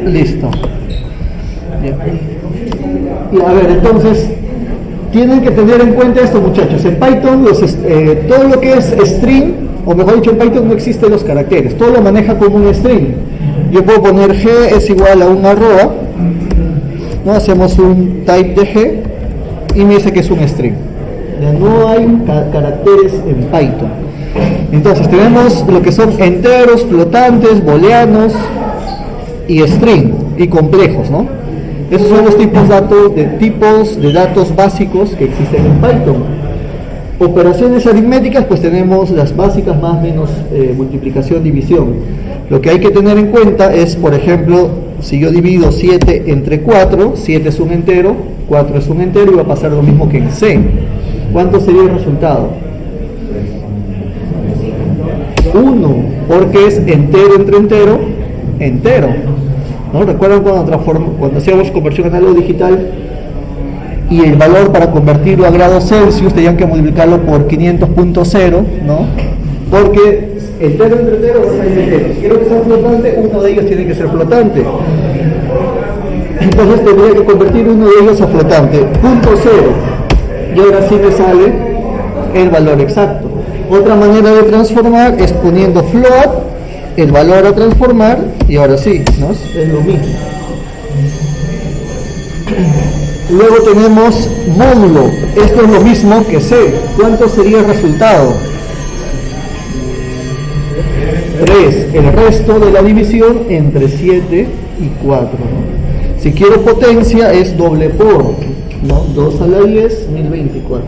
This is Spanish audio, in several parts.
Listo. Bien. Y a ver, entonces, tienen que tener en cuenta esto, muchachos. En Python, todo lo que es string, o mejor dicho, en Python no existen los caracteres. Todo lo maneja como un string. Yo puedo poner g es igual a un arroba, ¿no? Hacemos un type de g y me dice que es un string. Ya no hay caracteres en Python. Entonces tenemos lo que son enteros, flotantes, booleanos y string y complejos, ¿no? Esos son los tipos de datos básicos que existen en Python. Operaciones aritméticas, pues tenemos las básicas, más o menos, multiplicación, división. Lo que hay que tener en cuenta es, por ejemplo, si yo divido 7 entre 4, 7 es un entero, 4 es un entero y va a pasar lo mismo que en C. ¿Cuánto sería el resultado? 1, porque es entero entre entero, entero, ¿no? ¿Recuerdan cuando hacíamos conversión análogo digital y el valor para convertirlo a grados Celsius tenían que multiplicarlo por 500.0, ¿no? Porque entero entre entero va a ser entero. Si quiero que sea flotante, uno de ellos tiene que ser flotante. Entonces tendría que convertir uno de ellos a flotante, punto cero. Y ahora sí me sale el valor exacto. Otra manera de transformar es poniendo float, el valor a transformar, y ahora sí, ¿no? Es lo mismo. Luego tenemos módulo. Esto es lo mismo que C. ¿Cuánto sería el resultado? 3. El resto de la división entre 7 y 4, ¿no? Si quiero potencia es doble por, ¿no? 2 a la 10, 1024.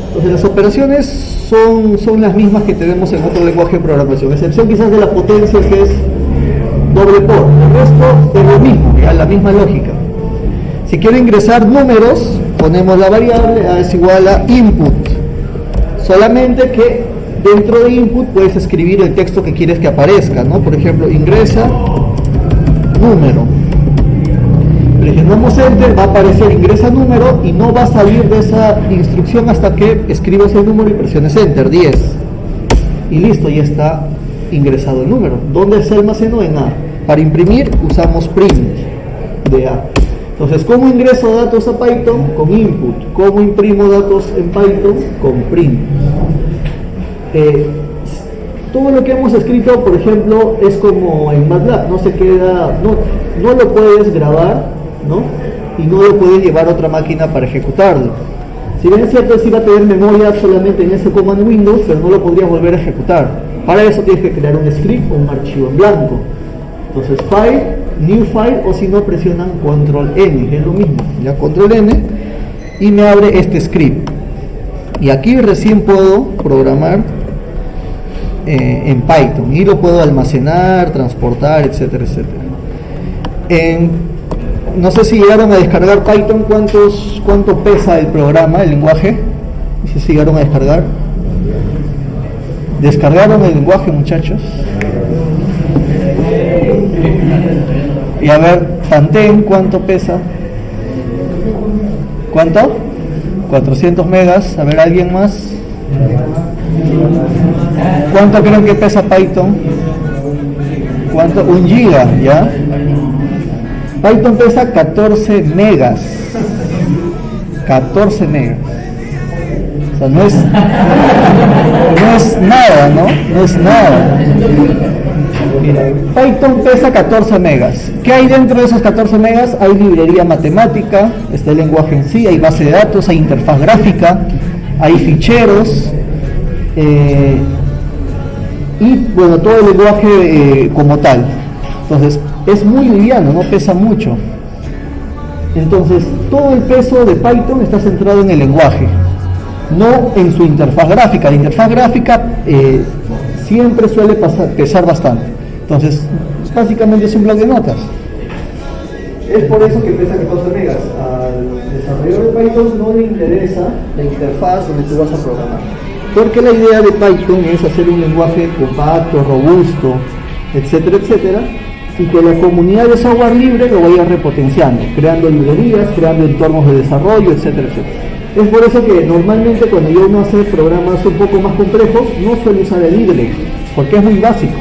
Entonces las operaciones son las mismas que tenemos en otro lenguaje de programación, excepción quizás de la potencia, que es doble por. El resto es lo mismo, ¿ya? La misma lógica. Si quiero ingresar números, ponemos la variable A es igual a input, solamente que dentro de input puedes escribir el texto que quieres que aparezca, ¿no? Por ejemplo, ingresa número. Presionamos enter, va a aparecer ingresa número y no va a salir de esa instrucción hasta que escribas el número y presiones enter, 10. Y listo, ya está ingresado el número. ¿Dónde se almacenó? En A. Para imprimir usamos print de A. Entonces, ¿cómo ingreso datos a Python? Con input. ¿Cómo imprimo datos en Python? Con print. Todo lo que hemos escrito, por ejemplo, es como en MATLAB, no se queda, no lo puedes grabar, ¿no? Y no lo puedes llevar a otra máquina para ejecutarlo. Si bien es cierto, sí va a tener memoria solamente en ese command Windows, pero no lo podrías volver a ejecutar. Para eso tienes que crear un script o un archivo en blanco. Entonces, File, New File, o si no presionan Control N, es lo mismo, ya Control N, y me abre este script. Y aquí recién puedo programar en Python y lo puedo almacenar, transportar, etcétera, etcétera. No sé si llegaron a descargar Python, cuánto pesa el programa, el lenguaje. No sé si llegaron a descargar. ¿Descargaron el lenguaje, muchachos? Y a ver, Pantene, ¿cuánto pesa? ¿Cuánto? 400 megas. A ver, ¿alguien más? ¿Cuánto creen que pesa Python? ¿Cuánto? 1 giga, ¿ya? Python pesa 14 megas. 14 megas. O sea, no es nada, ¿no? No es nada. Mira, Python pesa 14 megas. ¿Qué hay dentro de esos 14 megas? Hay librería matemática, está el lenguaje en sí, hay base de datos, hay interfaz gráfica, hay ficheros, y bueno, todo el lenguaje como tal. Entonces, es muy liviano, no pesa mucho. Entonces, todo el peso de Python está centrado en el lenguaje, no en su interfaz gráfica. La interfaz gráfica siempre suele pesar bastante. Entonces, básicamente es un bloc de notas. Es por eso que pesa 14 megas. Al desarrollador de Python no le interesa la interfaz donde tú vas a programar, porque la idea de Python es hacer un lenguaje compacto, robusto, etcétera, etcétera, y que la comunidad de software libre lo vaya repotenciando, creando librerías, creando entornos de desarrollo, etcétera, etcétera. Es por eso que normalmente cuando uno hace programas un poco más complejos, no suele usar el IDLE, porque es muy básico.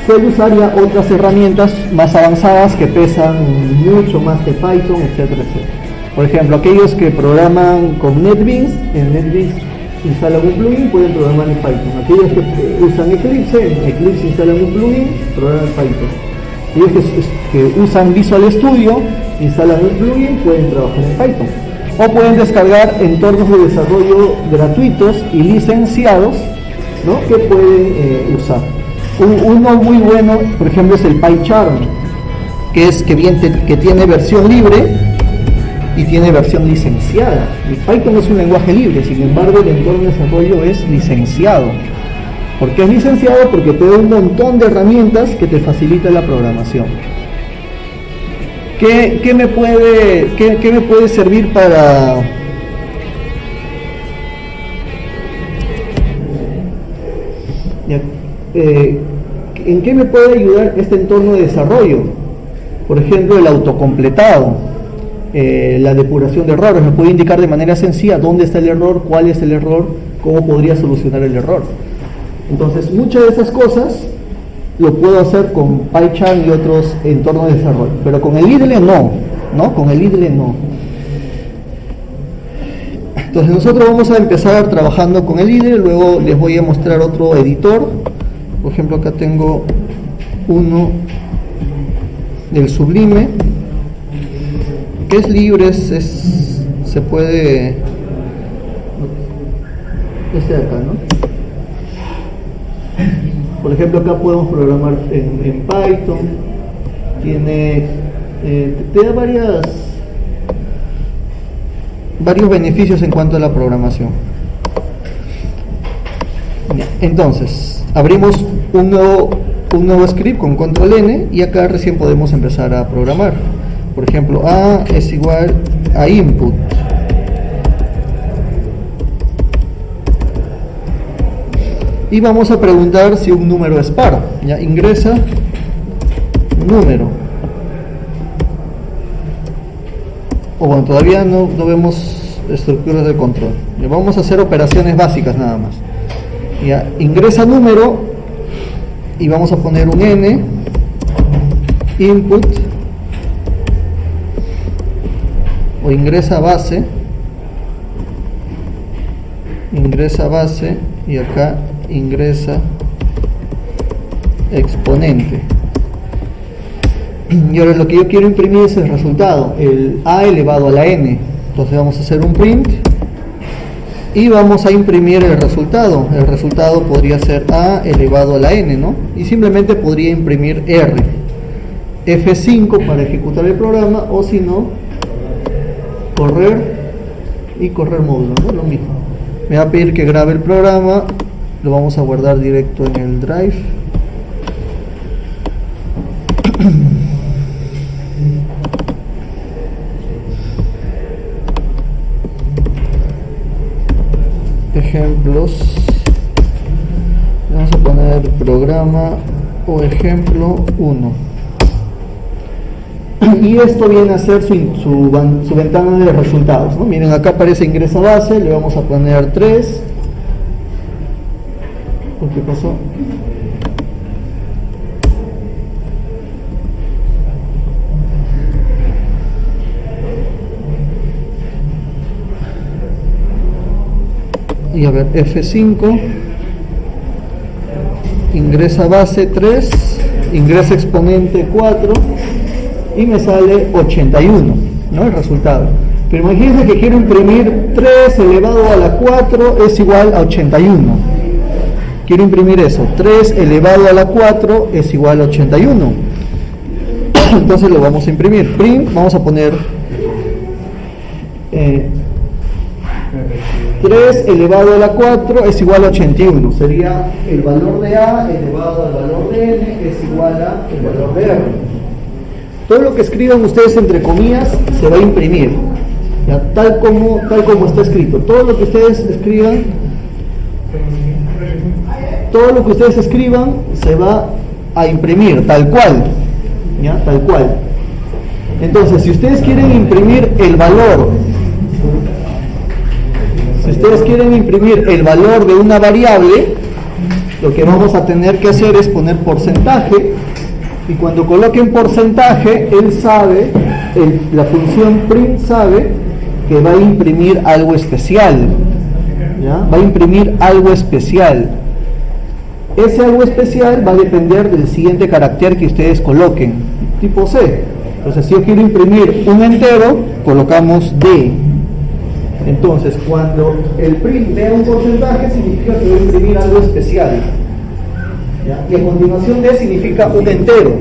puede usar ya otras herramientas más avanzadas que pesan mucho más que Python, etcétera, etcétera. Por ejemplo, aquellos que programan con NetBeans, en NetBeans instalan un plugin, pueden programar en Python. Aquellos que usan Eclipse, en Eclipse instalan un plugin, programan en Python. Aquellos que usan Visual Studio, instalan un plugin, pueden trabajar en Python. O pueden descargar entornos de desarrollo gratuitos y licenciados, ¿no?, que pueden usar. Uno muy bueno, por ejemplo, es el PyCharm, que tiene versión libre y tiene versión licenciada. El Python es un lenguaje libre, sin embargo el entorno de desarrollo es licenciado. ¿Por qué es licenciado? Porque te da un montón de herramientas que te facilitan la programación. ¿Qué me puede servir para en qué me puede ayudar este entorno de desarrollo? Por ejemplo, el autocompletado, la depuración de errores. Me puede indicar de manera sencilla dónde está el error, cuál es el error, cómo podría solucionar el error. Entonces, muchas de esas cosas lo puedo hacer con PyCharm y otros entornos de desarrollo, pero con el IDLE no, con el IDLE no. Entonces nosotros vamos a empezar trabajando con el IDLE, luego les voy a mostrar otro editor. Por ejemplo, acá tengo uno del Sublime, que es libre, se puede, este de acá, ¿no? Por ejemplo, acá podemos programar en Python, te da varios beneficios en cuanto a la programación. Entonces, abrimos un nuevo script con control N y acá recién podemos empezar a programar. Por ejemplo, A es igual a input. Y vamos a preguntar si un número es par. Ya, ingresa número. O bueno, todavía no vemos estructuras de control. Ya, vamos a hacer operaciones básicas nada más. Ya, ingresa número y vamos a poner un n, input, o ingresa base y acá ingresa exponente. Y ahora lo que yo quiero imprimir es el resultado, el a elevado a la n. Entonces vamos a hacer un print y vamos a imprimir el resultado. El resultado podría ser a elevado a la n, ¿no? Y simplemente podría imprimir r, F5 para ejecutar el programa, o si no, correr y correr módulo, ¿no? Lo mismo. Me va a pedir que grabe el programa, lo vamos a guardar directo en el drive. Ejemplos, vamos a poner programa o ejemplo 1. Y esto viene a ser su ventana de resultados, ¿no? Miren, acá aparece ingresa base, le vamos a poner 3. ¿Qué pasó? Y a ver, F5, ingresa base 3, ingresa exponente 4 y me sale 81, ¿no? El resultado. Pero imagínense que quiero imprimir 3 elevado a la 4 es igual a 81. Quiero imprimir eso, 3 elevado a la 4 es igual a 81. Entonces lo vamos a imprimir. Print, vamos a poner 3 elevado a la 4 es igual a 81. Sería el valor de A elevado al valor de N es igual a el valor de R. Todo lo que escriban ustedes entre comillas se va a imprimir, ¿ya? Tal como está escrito. Todo lo que ustedes escriban se va a imprimir tal cual, ¿ya? Tal cual. Entonces, si ustedes quieren imprimir el valor, de una variable, lo que vamos a tener que hacer es poner porcentaje, y cuando coloquen porcentaje, él sabe, la función print sabe que va a imprimir algo especial, ¿ya? Va a imprimir algo especial. Ese algo especial va a depender del siguiente carácter que ustedes coloquen, tipo C. Entonces, si yo quiero imprimir un entero, colocamos D. Entonces, cuando el print vea un porcentaje, significa que voy a imprimir algo especial, ¿ya? Y a continuación D significa un entero.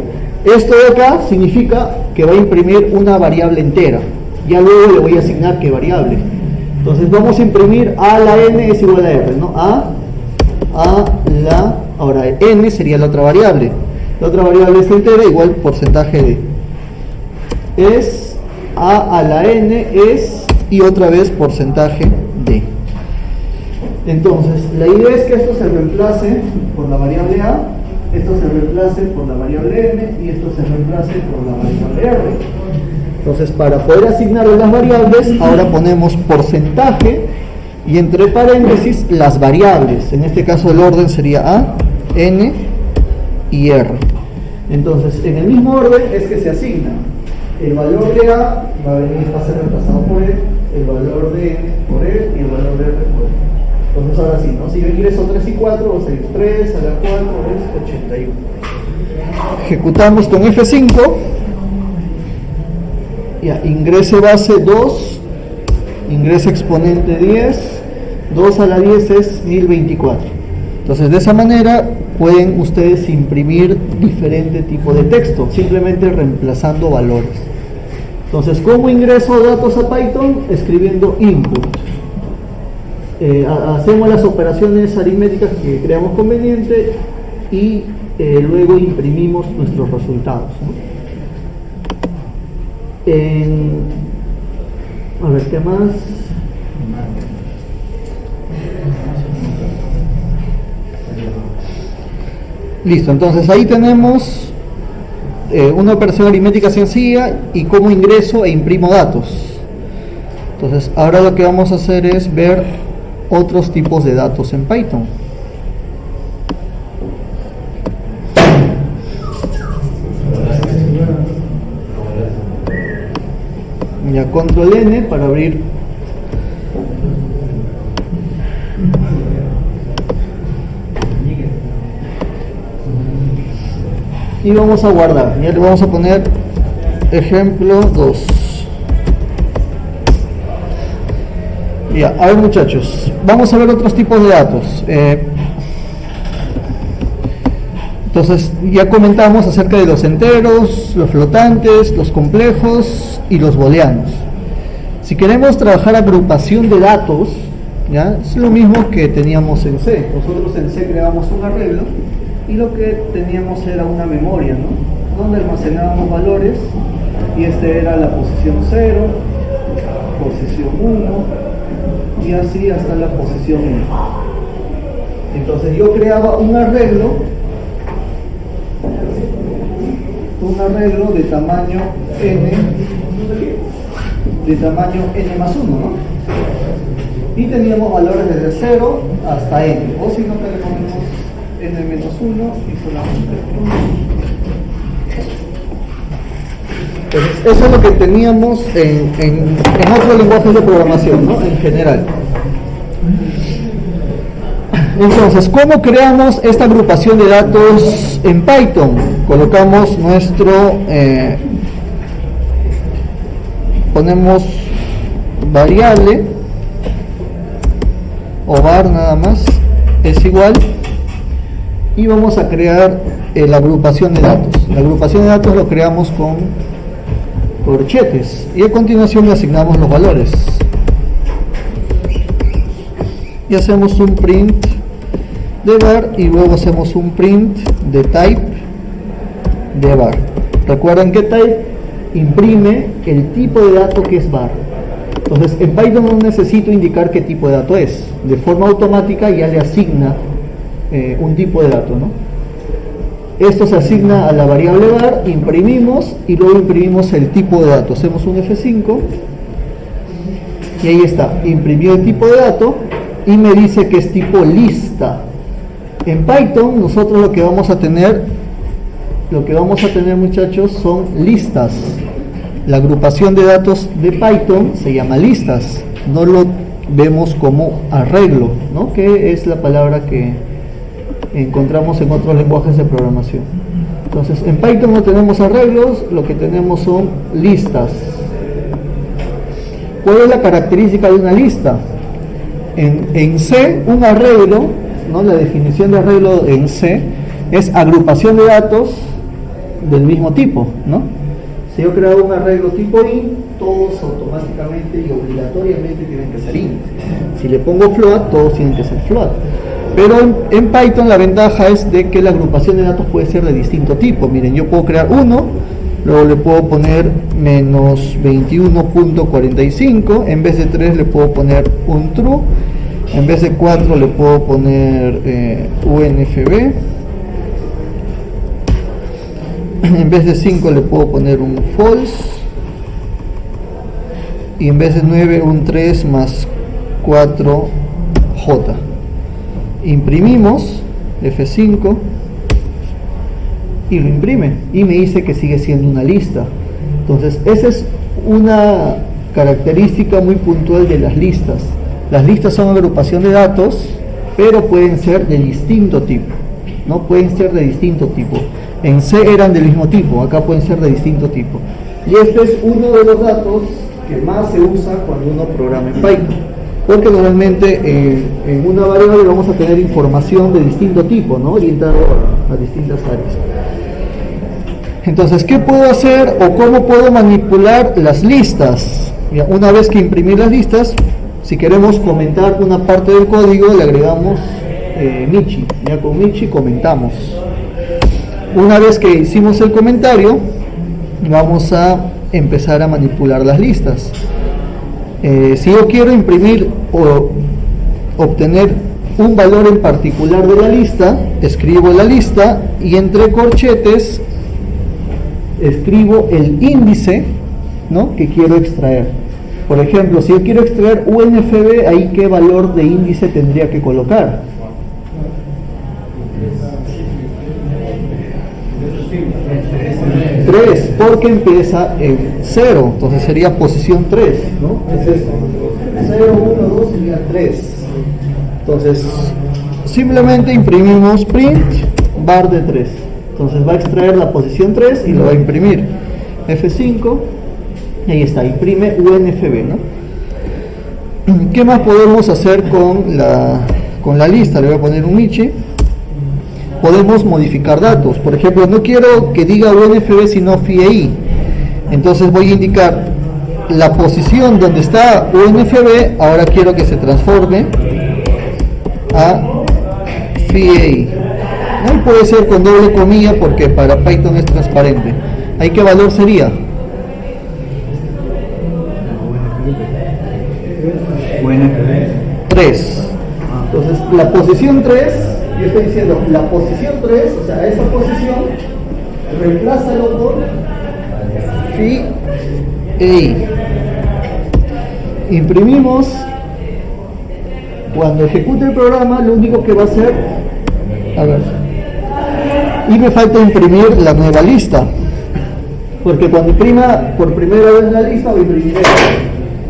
Esto de acá significa que va a imprimir una variable entera. Ya luego le voy a asignar qué variable. Entonces vamos a imprimir A a la N es igual a R, ¿no? Ahora N sería la otra variable. La otra variable es entera, igual porcentaje de. Es A a la N es, y otra vez porcentaje de. Entonces, la idea es que esto se reemplace por la variable A, esto se reemplace por la variable N, y esto se reemplace por la variable R. Entonces, para poder asignarle las variables, ahora ponemos porcentaje y entre paréntesis las variables. En este caso el orden sería A, N y R. Entonces, en el mismo orden es que se asigna. El valor de A va a ser reemplazado por E, el valor de N por E y el valor de R por E. Entonces ahora sí, ¿no? Si yo ingreso 3 y 4, va a ser 3 a la 4 es 81. Ejecutamos con F5. Ya, ingrese base 2, ingrese exponente 10, 2 a la 10 es 1024. Entonces de esa manera pueden ustedes imprimir diferente tipo de texto, simplemente reemplazando valores. Entonces, ¿cómo ingreso datos a Python? Escribiendo input. Hacemos las operaciones aritméticas que creamos conveniente y luego imprimimos nuestros resultados, ¿no? A ver, ¿qué más? Listo, entonces ahí tenemos una operación aritmética sencilla y cómo ingreso e imprimo datos. Entonces ahora lo que vamos a hacer es ver otros tipos de datos en Python. Ya, control N para abrir. Y vamos a guardar. Ya le vamos a poner ejemplo 2. Ya, a ver muchachos, vamos a ver otros tipos de datos. Entonces ya comentamos acerca de los enteros, los flotantes, los complejos y los booleanos. Si queremos trabajar agrupación de datos, ¿ya? Es lo mismo que teníamos en C. Nosotros en C creamos un arreglo y lo que teníamos era una memoria, ¿no? Donde almacenábamos valores, y este era la posición 0, posición 1 y así hasta la posición 1. Entonces yo creaba un arreglo de tamaño n más 1, ¿no? Y teníamos valores desde 0 hasta n, o si no, que le ponemos n menos 1 y solamente 1. Entonces, eso es lo que teníamos en otros lenguajes de programación, ¿no? En general. Entonces, ¿cómo creamos esta agrupación de datos en Python? Colocamos nuestro, ponemos variable o var nada más, es igual, y vamos a crear la agrupación de datos. La agrupación de datos lo creamos con corchetes y a continuación le asignamos los valores. Y hacemos un print de var y luego hacemos un print de type de var. Recuerden que type imprime el tipo de dato que es var. Entonces en Python no necesito indicar qué tipo de dato es. De forma automática ya le asigna un tipo de dato, ¿no? Esto se asigna a la variable var, imprimimos y luego imprimimos el tipo de dato. Hacemos un F5 y ahí está, imprimió el tipo de dato y me dice que es tipo lista. En Python nosotros lo que vamos a tener, muchachos, son listas. La agrupación de datos de Python se llama listas, no lo vemos como arreglo, ¿no? Que es la palabra que encontramos en otros lenguajes de programación. Entonces, en Python no tenemos arreglos, lo que tenemos son listas. ¿Cuál es la característica de una lista? En C, un arreglo, ¿no? La definición de arreglo en C es agrupación de datos del mismo tipo, ¿no? Si yo creo un arreglo tipo int, todos automáticamente y obligatoriamente tienen que ser int. Si le pongo float, todos tienen que ser float. Pero en Python la ventaja es de que la agrupación de datos puede ser de distinto tipo. Miren, yo puedo crear uno, luego le puedo poner menos 21.45, en vez de 3 le puedo poner un true, en vez de 4 le puedo poner UNFB, en vez de 5 le puedo poner un false, y en vez de 9 un 3 más 4J. Imprimimos F5 y lo imprime y me dice que sigue siendo una lista. Entonces esa es una característica muy puntual de las listas. Las listas son agrupación de datos, pero pueden ser de distinto tipo, ¿no? Pueden ser de distinto tipo. En C eran del mismo tipo, acá pueden ser de distinto tipo. Y este es uno de los datos que más se usa cuando uno programa en Python, porque normalmente en una variable vamos a tener información de distinto tipo, ¿no? Orientado a distintas áreas. Entonces, ¿qué puedo hacer o cómo puedo manipular las listas? Ya, una vez que imprimí las listas, si queremos comentar una parte del código, le agregamos Michi. Ya con Michi comentamos. Una vez que hicimos el comentario, vamos a empezar a manipular las listas. Si yo quiero imprimir o obtener un valor en particular de la lista, escribo la lista y entre corchetes escribo el índice, ¿no?, que quiero extraer. Por ejemplo, si yo quiero extraer UNFB, ahí qué valor de índice tendría que colocar. 3, porque empieza en 0, entonces sería posición 3, ¿no? Entonces 0, 1, 2 sería 3. Entonces simplemente imprimimos print var de 3. Entonces va a extraer la posición 3 y lo va a imprimir. F5 y ahí está, imprime UNFB, ¿no? ¿Qué más podemos hacer con la lista? Le voy a poner un Michi. Podemos modificar datos. Por ejemplo, no quiero que diga UNFB sino FIEI. Entonces voy a indicar la posición donde está UNFB. Ahora quiero que se transforme a FIEI. No puede ser con doble comilla porque para Python es transparente. ¿Ahí qué valor sería? UNFB 3. Entonces la posición 3, yo estoy diciendo la posición 3, o sea, esa posición, reemplázalo por FIEI. Imprimimos. Cuando ejecute el programa, lo único que va a hacer, a ver, y me falta imprimir la nueva lista, porque cuando imprima por primera vez la lista, va a imprimir esto.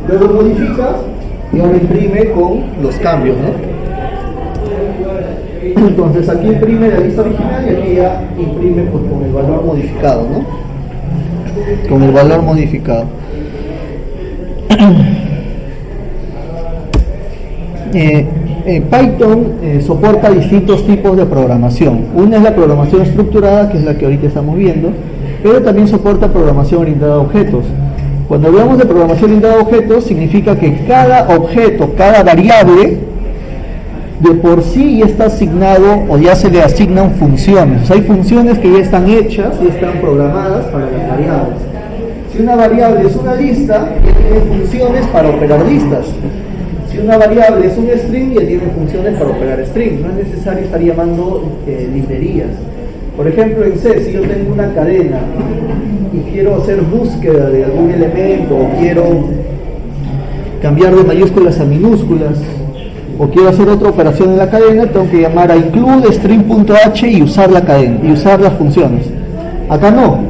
Luego modifica y ahora imprime con los cambios, ¿no? Entonces aquí imprime la lista original y aquí ya imprime pues con el valor modificado, ¿no? Con el valor modificado. Python soporta distintos tipos de programación. Una es la programación estructurada, que es la que ahorita estamos viendo, pero también soporta programación orientada a objetos. Cuando hablamos de programación orientada a objetos, significa que cada objeto, cada variable, de por sí ya está asignado o ya se le asignan funciones. O sea, hay funciones que ya están hechas y están programadas para las variables. Si una variable es una lista, ya tiene funciones para operar listas. Si una variable es un string, ya tiene funciones para operar string. No es necesario estar llamando librerías. Por ejemplo, en C, si yo tengo una cadena y quiero hacer búsqueda de algún elemento o quiero cambiar de mayúsculas a minúsculas, o quiero hacer otra operación en la cadena, tengo que llamar a include string.h y usar la cadena, y usar las funciones. Acá no,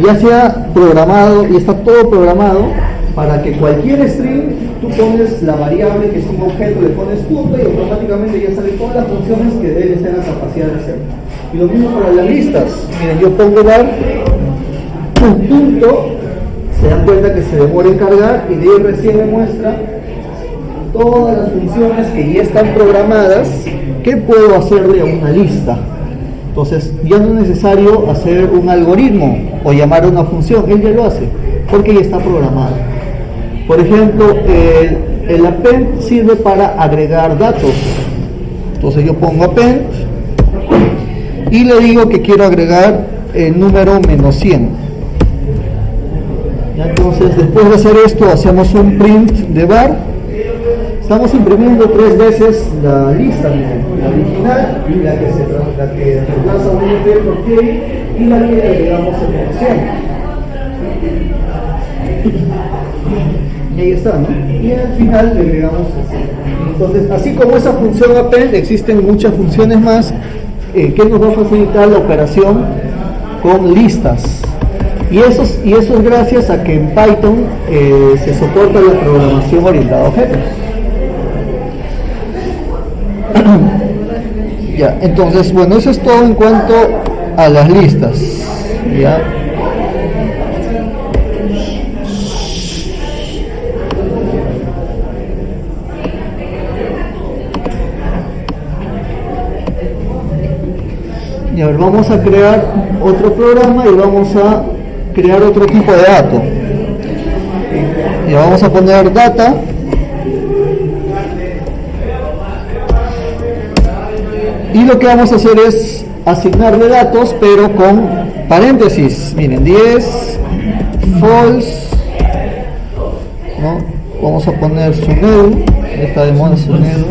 ya se ha programado y está todo programado para que cualquier string tú pones la variable que es un objeto, le pones punto y automáticamente ya salen todas las funciones que deben tener la capacidad de hacer. Y lo mismo para las listas. Miren, yo pongo var punto, se dan cuenta que se demora en cargar y de ahí recién me muestra todas las funciones que ya están programadas que puedo hacerle a una lista. Entonces ya no es necesario hacer un algoritmo o llamar a una función, él ya lo hace porque ya está programado. Por ejemplo, el append sirve para agregar datos. Entonces yo pongo append y le digo que quiero agregar el número -100. ¿Ya? Entonces después de hacer esto hacemos un print de var. Estamos imprimiendo 3 veces la lista, la original, la que reemplaza un NP por K y la que agregamos en mención. Y ahí está, ¿no? Y al final le agregamos así. Entonces, así como esa función append, existen muchas funciones más que nos va a facilitar la operación con listas. Y eso es gracias a que en Python se soporta la programación orientada a objetos. Ya, entonces, bueno, eso es todo en cuanto a las listas. Ya. Y a ver, vamos a crear otro programa y vamos a crear otro tipo de dato. Y vamos a poner data. Y lo que vamos a hacer es asignarle datos, pero con paréntesis. Miren, 10, false, ¿no? Vamos a poner sunedu, está de moda sunedu.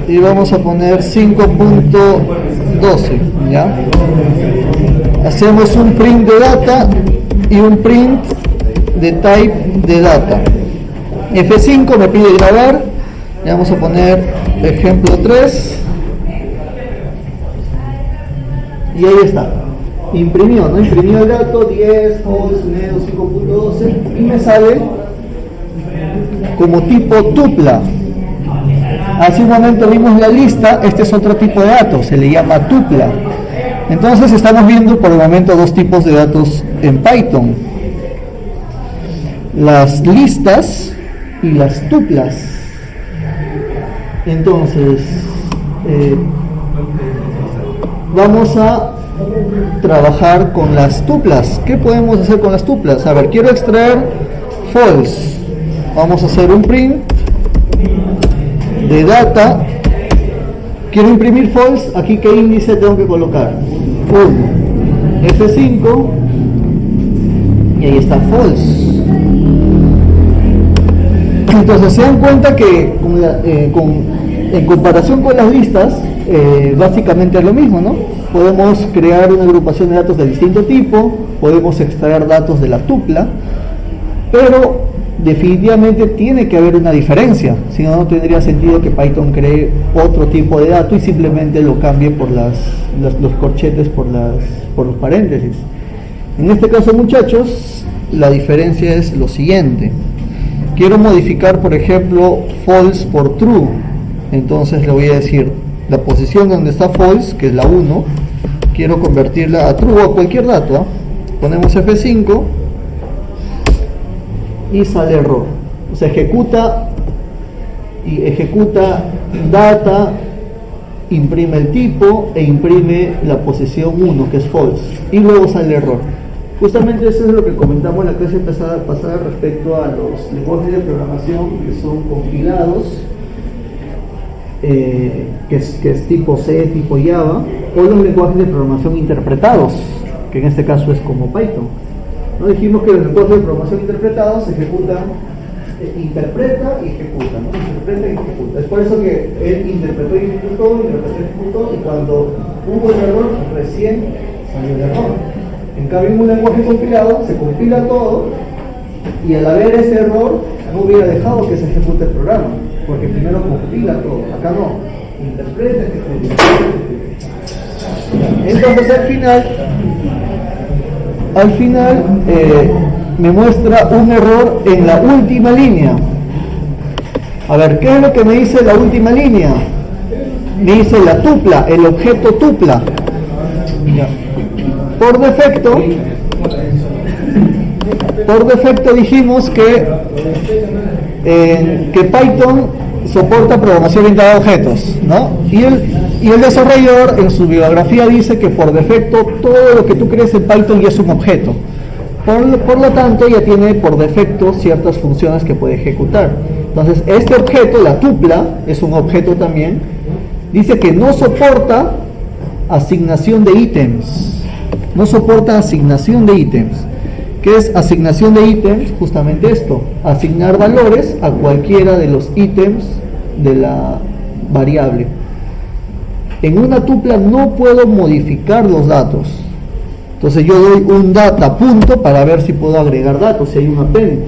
Y vamos a poner 5.12, ¿ya? Hacemos un print de data y un print de type de data. F5 me pide grabar. Y vamos a poner ejemplo 3 y ahí está, imprimió, ¿no? Imprimió el dato 10, false, sunedu 5.12 y me sale como tipo tupla. Hace un momento vimos la lista, este es otro tipo de datos, se le llama tupla. Entonces estamos viendo por el momento dos tipos de datos en Python: las listas y las tuplas. Entonces, vamos a trabajar con las tuplas. ¿Qué podemos hacer con las tuplas? A ver, quiero extraer false. Vamos a hacer un print de data. Quiero imprimir false. Aquí, ¿qué índice tengo que colocar? 1. F5. Y ahí está false. Entonces se dan cuenta que en comparación con las listas, básicamente es lo mismo, ¿no? Podemos crear una agrupación de datos de distinto tipo, podemos extraer datos de la tupla, pero definitivamente tiene que haber una diferencia, si no, no tendría sentido que Python cree otro tipo de dato y simplemente lo cambie por los corchetes, por los paréntesis. En este caso, muchachos, la diferencia es lo siguiente. Quiero modificar, por ejemplo, false por true. Entonces le voy a decir la posición donde está false, que es la 1, quiero convertirla a true o a cualquier dato, ¿eh? Ponemos F5 y sale error. O sea, ejecuta data, imprime el tipo e imprime la posición 1, que es false, y luego sale error. Justamente eso es lo que comentamos en la clase pasada respecto a los lenguajes de programación que son compilados, que es tipo C, tipo Java, o los lenguajes de programación interpretados, que en este caso es como Python. ¿No? Dijimos que los lenguajes de programación interpretados interpreta y ejecuta, ¿no? Interpreta y ejecuta. Es por eso que él interpretó y ejecutó, y cuando hubo el error, recién salió el error. En cambio, en un lenguaje compilado se compila todo Y al haber ese error, no hubiera dejado que se ejecute el programa, porque primero compila todo. Acá no, interpreta, ejecuta. Entonces al final me muestra un error en la última línea. A ver, ¿qué es lo que me dice la última línea? Me dice la tupla, el objeto tupla. Ya. Por defecto dijimos que Python soporta programación orientada a objetos, ¿no? Y el desarrollador en su bibliografía dice que por defecto todo lo que tú crees en Python ya es un objeto. Por lo tanto, ya tiene por defecto ciertas funciones que puede ejecutar. Entonces, este objeto, la tupla, es un objeto también, dice que no soporta asignación de ítems. No soporta asignación de ítems. ¿Qué es asignación de ítems? Justamente esto, asignar valores a cualquiera de los ítems de la variable. En una tupla no puedo modificar los datos. Entonces yo doy un data punto para ver si puedo agregar datos, si hay un append,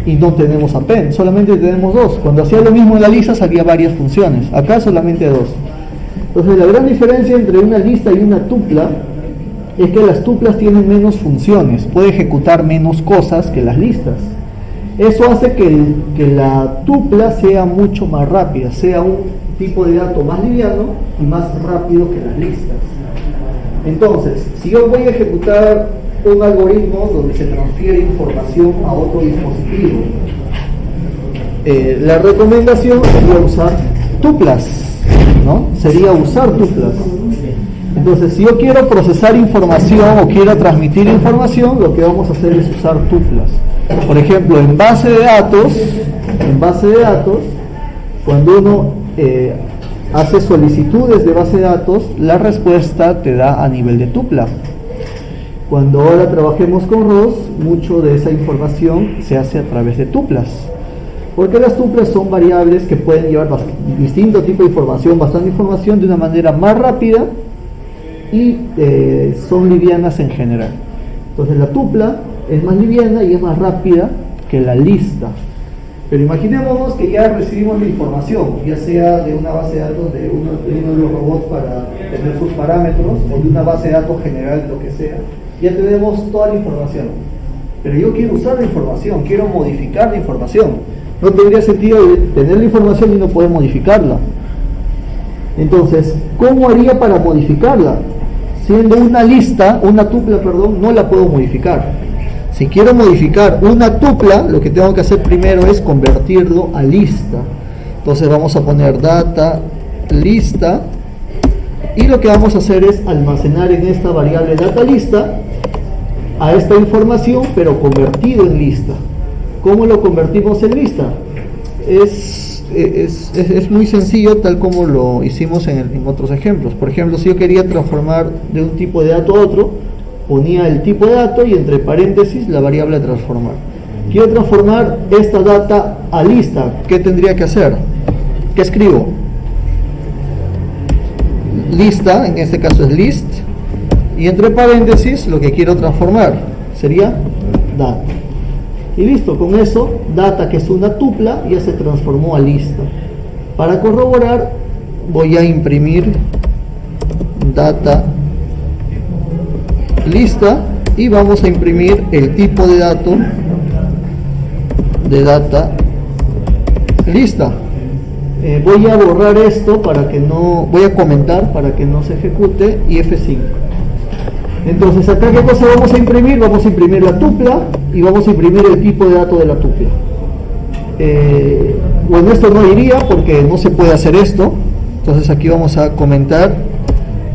y no tenemos append, solamente tenemos dos. Cuando hacía lo mismo en la lista salía varias funciones, acá solamente dos. Entonces la gran diferencia entre una lista y una tupla es que las tuplas tienen menos funciones, puede ejecutar menos cosas que las listas. Eso hace que la tupla sea mucho más rápida, sea un tipo de dato más liviano y más rápido que las listas. Entonces, si yo voy a ejecutar un algoritmo donde se transfiere información a otro dispositivo, la recomendación sería usar tuplas, ¿no? Sería usar tuplas. Entonces, si yo quiero procesar información o quiero transmitir información, lo que vamos a hacer es usar tuplas. Por ejemplo, en base de datos, cuando uno hace solicitudes de base de datos, la respuesta te da a nivel de tupla. Cuando ahora trabajemos con ROS, mucho de esa información se hace a través de tuplas, porque las tuplas son variables que pueden llevar distinto tipo de información, bastante información de una manera más rápida y son livianas en general. Entonces la tupla es más liviana y es más rápida que la lista. Pero imaginémonos que ya recibimos la información, ya sea de una base de datos de uno de los robots para tener sus parámetros, o de una base de datos general, lo que sea. Ya tenemos toda la información. Pero yo quiero usar la información, quiero modificar la información. No tendría sentido tener la información y no poder modificarla. Entonces, ¿cómo haría para modificarla? Siendo una lista, una tupla, perdón, no la puedo modificar. Si quiero modificar una tupla, lo que tengo que hacer primero es convertirlo a lista. Entonces vamos a poner data lista y lo que vamos a hacer es almacenar en esta variable data lista a esta información, pero convertido en lista. ¿Cómo lo convertimos en lista? Es muy sencillo, tal como lo hicimos en otros ejemplos. Por ejemplo, si yo quería transformar de un tipo de dato a otro, ponía el tipo de dato y entre paréntesis la variable a transformar. Quiero transformar esta data a lista. ¿Qué tendría que hacer? ¿Qué escribo? Lista, en este caso es list, y entre paréntesis lo que quiero transformar sería data. Y listo, con eso, data, que es una tupla, ya se transformó a lista. Para corroborar, voy a imprimir data lista y vamos a imprimir el tipo de dato de data lista. Voy a borrar esto para que no, voy a comentar para que no se ejecute, y F5. Entonces acá, ¿qué cosa vamos a imprimir? Vamos a imprimir la tupla y vamos a imprimir el tipo de dato de la tupla. Bueno, esto no iría porque no se puede hacer esto. Entonces aquí vamos a comentar: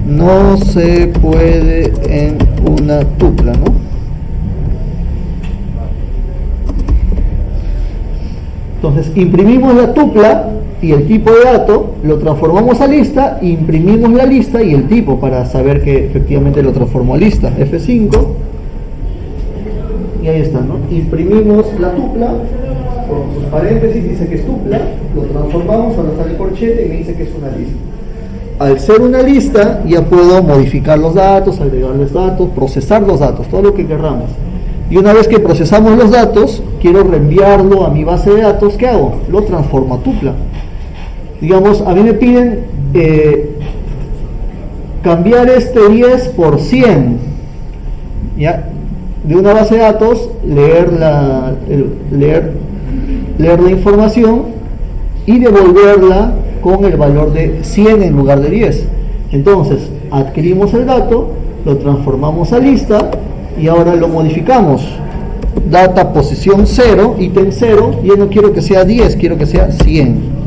no se puede en una tupla, ¿no? Entonces imprimimos la tupla y el tipo de dato, lo transformamos a lista, imprimimos la lista y el tipo para saber que efectivamente lo transformó a lista. F5 y ahí está, ¿no? Imprimimos la tupla con sus paréntesis, dice que es tupla, lo transformamos, ahora sale corchete y me dice que es una lista. Al ser una lista ya puedo modificar los datos, agregarles datos, procesar los datos, todo lo que querramos. Y una vez que procesamos los datos, quiero reenviarlo a mi base de datos, ¿qué hago? Lo transformo a tupla. Digamos, a mí me piden cambiar este 10 por 100, ¿ya? De una base de datos, leer la información y devolverla con el valor de 100 en lugar de 10. Entonces, adquirimos el dato, lo transformamos a lista y ahora lo modificamos. Data posición 0, ítem 0, ya no quiero que sea 10, quiero que sea 100.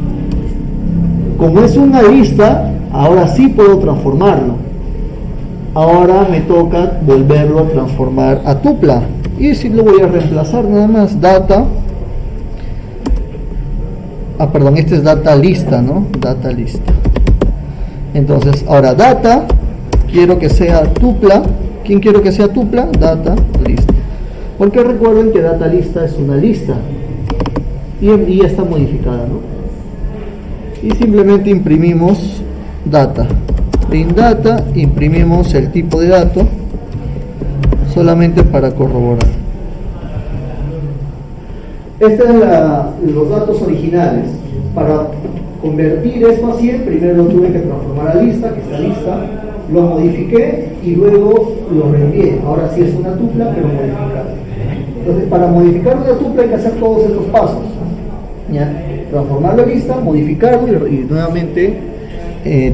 Como es una lista, ahora sí puedo transformarlo. Ahora me toca volverlo a transformar a tupla. Y si lo voy a reemplazar nada más, data. Perdón, este es data lista, ¿no? Data lista. Entonces, ahora data, quiero que sea tupla. ¿Quién quiero que sea tupla? Data lista. Porque recuerden que data lista es una lista. Y ya está modificada, ¿no? Y simplemente imprimimos data. Print data, imprimimos el tipo de dato solamente para corroborar. Estos son los datos originales. Para convertir esto a 100, primero lo tuve que transformar a lista, que está lista, lo modifiqué y luego lo reenvié. Ahora sí es una tupla, pero modificada. Entonces, para modificar una tupla hay que hacer todos estos pasos, ¿ya? Transformarlo a lista, modificarlo y nuevamente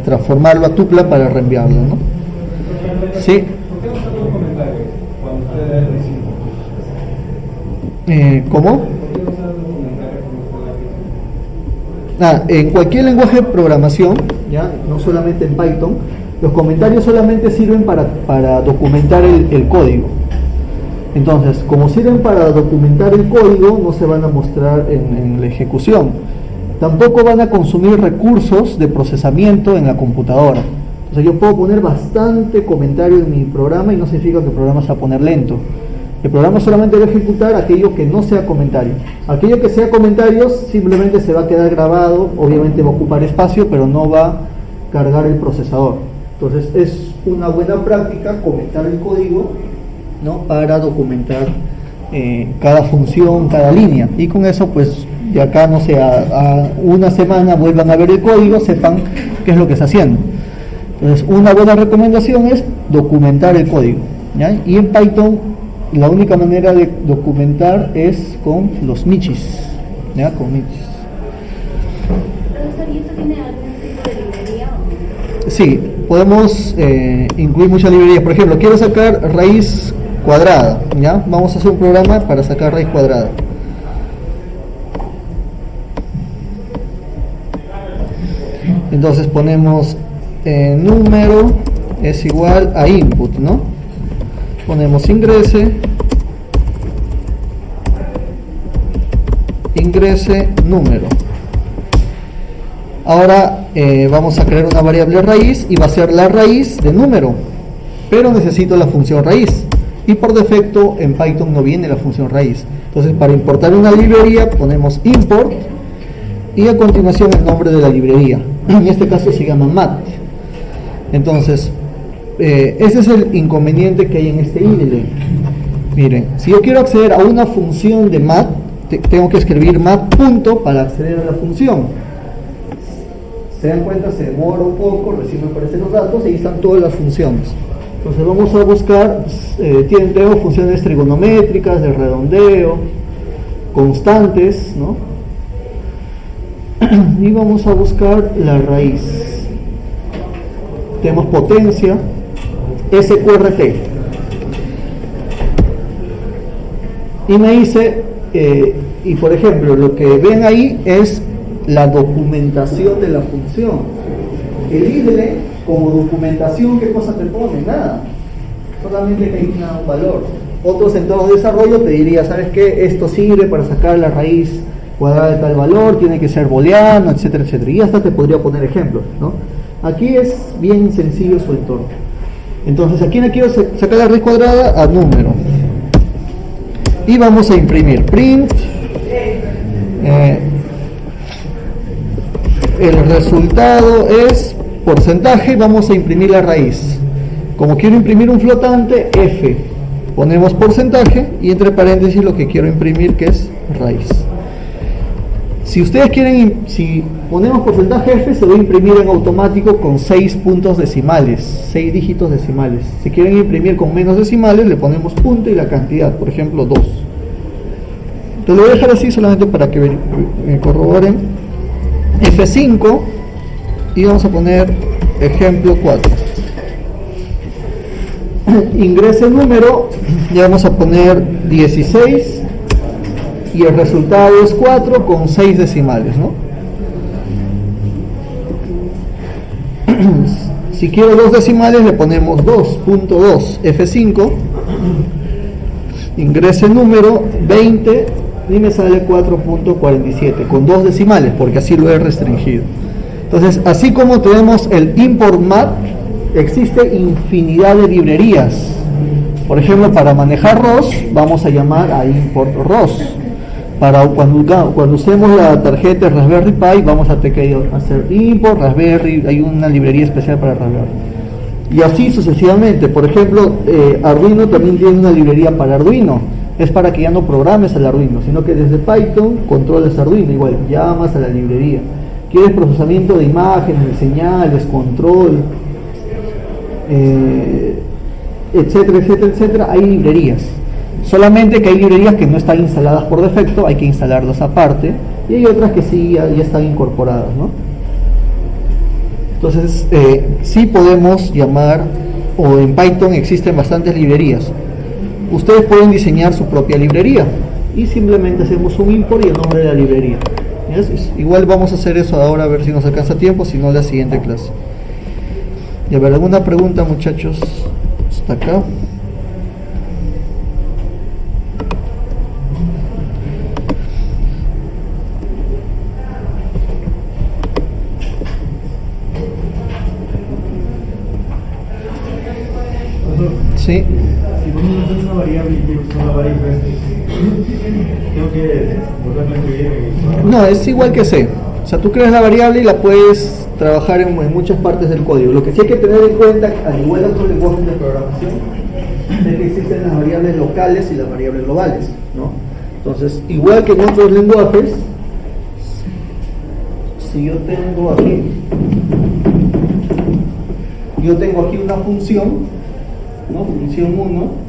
transformarlo a tupla para reenviarlo, ¿no? Sí. ¿Cómo? En cualquier lenguaje de programación, ¿ya? No solamente en Python, los comentarios solamente sirven para documentar el código. Entonces, como sirven para documentar el código, no se van a mostrar en la ejecución. Tampoco van a consumir recursos de procesamiento en la computadora. Entonces, yo puedo poner bastante comentario en mi programa y no significa que el programa se va a poner lento. El programa solamente va a ejecutar aquello que no sea comentario. Aquello que sea comentarios simplemente se va a quedar grabado, obviamente va a ocupar espacio, pero no va a cargar el procesador. Entonces, es una buena práctica comentar el código, ¿no? Para documentar cada función, cada línea, y con eso pues de acá, no sé, a una semana vuelvan a ver el código, sepan qué es lo que está haciendo. Entonces, una buena recomendación es documentar el código, ¿ya? Y en Python la única manera de documentar es con los michis, ¿ya? Con michis. Profesor, ¿y esto tiene algún tipo de librería o no? Sí, podemos incluir muchas librerías. Por ejemplo, quiero sacar raíz cuadrada, ¿ya? Vamos a hacer un programa para sacar raíz cuadrada. Entonces ponemos número es igual a input, ¿no? Ponemos ingrese número. Ahora vamos a crear una variable raíz y va a ser la raíz de número, pero necesito la función raíz y por defecto en Python no viene la función raíz. Entonces, para importar una librería ponemos import y a continuación el nombre de la librería. En este caso se llama mat. Entonces, ese es el inconveniente que hay en este IDLE. Miren, si yo quiero acceder a una función de mat, tengo que escribir mat punto para acceder a la función. Se dan cuenta, se demora un poco, recién me aparecen los datos y ahí están todas las funciones. Entonces vamos a buscar, tengo funciones trigonométricas, de redondeo, constantes, ¿no? Y vamos a buscar la raíz. Tenemos potencia, sqrt. Y me dice, y por ejemplo, lo que ven ahí es la documentación de la función. El IDLE, como documentación, ¿qué cosa te pone? Nada. Solamente que hay un valor. Otros entornos de desarrollo te diría, ¿sabes qué? Esto sirve para sacar la raíz cuadrada de tal valor, tiene que ser booleano, etcétera, etcétera. Y hasta te podría poner ejemplos, ¿no? Aquí es bien sencillo su entorno. Entonces, aquí le quiero sacar la raíz cuadrada a número. Y vamos a imprimir print. El resultado es porcentaje, vamos a imprimir la raíz. Como quiero imprimir un flotante, F. ponemos porcentaje y entre paréntesis lo que quiero imprimir, que es raíz. Si ustedes quieren, si ponemos porcentaje F, se va a imprimir en automático con 6 puntos decimales, 6 dígitos decimales. Si quieren imprimir con menos decimales, le ponemos punto y la cantidad, por ejemplo 2. Entonces lo voy a dejar así solamente para que me corroboren. F5 y vamos a poner ejemplo 4. Ingrese el número, ya vamos a poner 16 y el resultado es 4 con 6 decimales, ¿no? Si quiero 2 decimales le ponemos 2.2 F5, ingrese el número 20 y me sale 4.47 con 2 decimales porque así lo he restringido. Entonces, así como tenemos el import mat, existe infinidad de librerías. Por ejemplo, para manejar ROS vamos a llamar a import ROS. Para cuando usemos la tarjeta Raspberry Pi vamos a tener que hacer import Raspberry, hay una librería especial para Raspberry. Y así sucesivamente. Por ejemplo, Arduino también tiene una librería para Arduino. Es para que ya no programes al Arduino, sino que desde Python controles Arduino. Igual, llamas a la librería. Quieres procesamiento de imágenes, de señales, control, etcétera, etcétera, etcétera. Hay librerías. Solamente que hay librerías que no están instaladas por defecto, hay que instalarlas aparte. Y hay otras que sí ya están incorporadas, ¿no? Entonces, sí podemos llamar, o en Python existen bastantes librerías. Ustedes pueden diseñar su propia librería y simplemente hacemos un import y el nombre de la librería. Igual vamos a hacer eso ahora a ver si nos alcanza tiempo, si no la siguiente clase. Y a ver, ¿alguna pregunta, muchachos? Hasta acá. Sí. Si ponemos una variable y quiero usar la variable, tengo que volverla a escribir en... No, es igual que C. O sea, tú creas la variable y la puedes trabajar en muchas partes del código. Lo que sí hay que tener en cuenta, al igual que otros lenguajes de programación, es que existen las variables locales y las variables globales, ¿no? Entonces, igual que en otros lenguajes, si yo tengo aquí una función, ¿no? Función 1,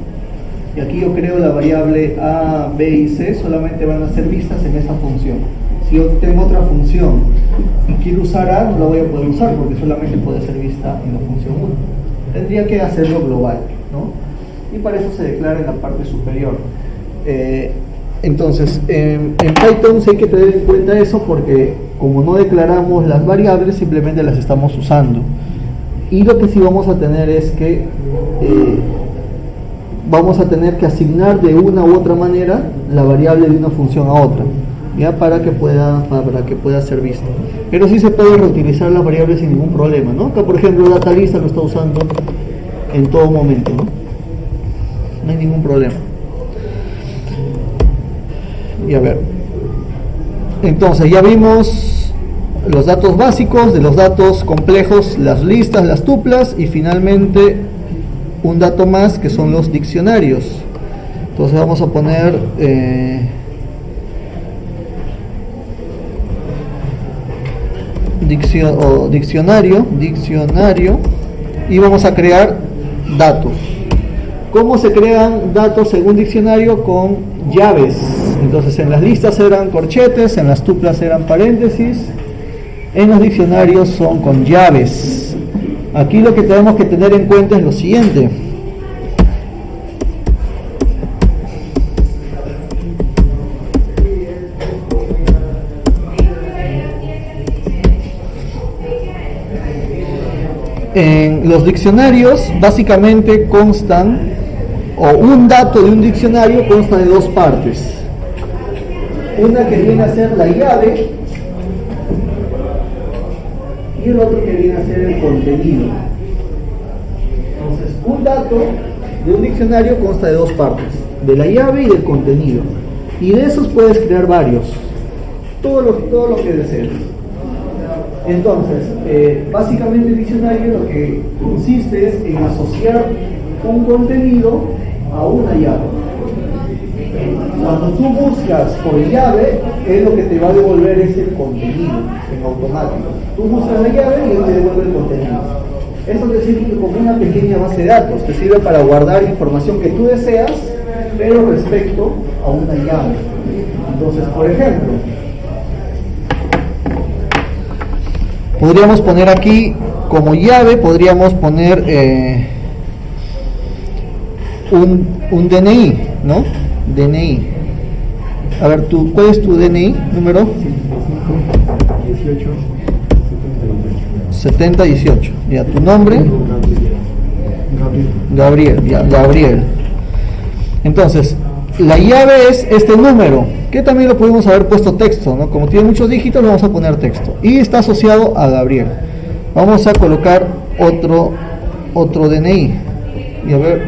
y aquí yo creo la variable A, B y C, solamente van a ser vistas en esa función. Si yo tengo otra función y quiero usar A, no la voy a poder usar porque solamente puede ser vista en la función 1. Tendría que hacerlo global, ¿no? Y para eso se declara en la parte superior. Entonces, en Python sí hay que tener en cuenta eso porque como no declaramos las variables, simplemente las estamos usando. Y lo que sí vamos a tener es que vamos a tener que asignar de una u otra manera la variable de una función a otra, ya para que pueda ser vista. Pero sí se puede reutilizar las variables sin ningún problema, ¿no? Acá por ejemplo DataLista lo está usando en todo momento, ¿no? No hay ningún problema. Y a ver, entonces ya vimos los datos básicos, de los datos complejos, las listas, las tuplas y finalmente un dato más que son los diccionarios. Entonces vamos a poner diccionario y vamos a crear datos. ¿Cómo se crean datos según diccionario? Con llaves. Entonces en las listas eran corchetes, en las tuplas eran paréntesis, en los diccionarios son con llaves. Aquí lo que tenemos que tener en cuenta es lo siguiente. En los diccionarios básicamente constan, o un dato de un diccionario consta de dos partes. Una que viene a ser la llave y el otro que viene a ser el contenido. Entonces, un dato de un diccionario consta de dos partes, de la llave y del contenido. Y de esos puedes crear varios, todo lo que desees. Entonces, básicamente el diccionario lo que consiste es en asociar un contenido a una llave. Cuando tú buscas por llave, es lo que te va a devolver es el contenido en automático. Tú buscas la llave y él te devuelve el contenido. Esto te sirve como una pequeña base de datos, te sirve para guardar información que tú deseas, pero respecto a una llave. Entonces, por ejemplo, podríamos poner aquí como llave, podríamos poner un DNI, ¿no? DNI. A ver, ¿cuál es tu DNI? ¿Número? 7018. Ya, tu nombre. Gabriel, ya, Gabriel. Entonces, la llave es este número, que también lo podemos haber puesto texto, ¿no? Como tiene muchos dígitos, le vamos a poner texto. Y está asociado a Gabriel. Vamos a colocar otro DNI. Y a ver,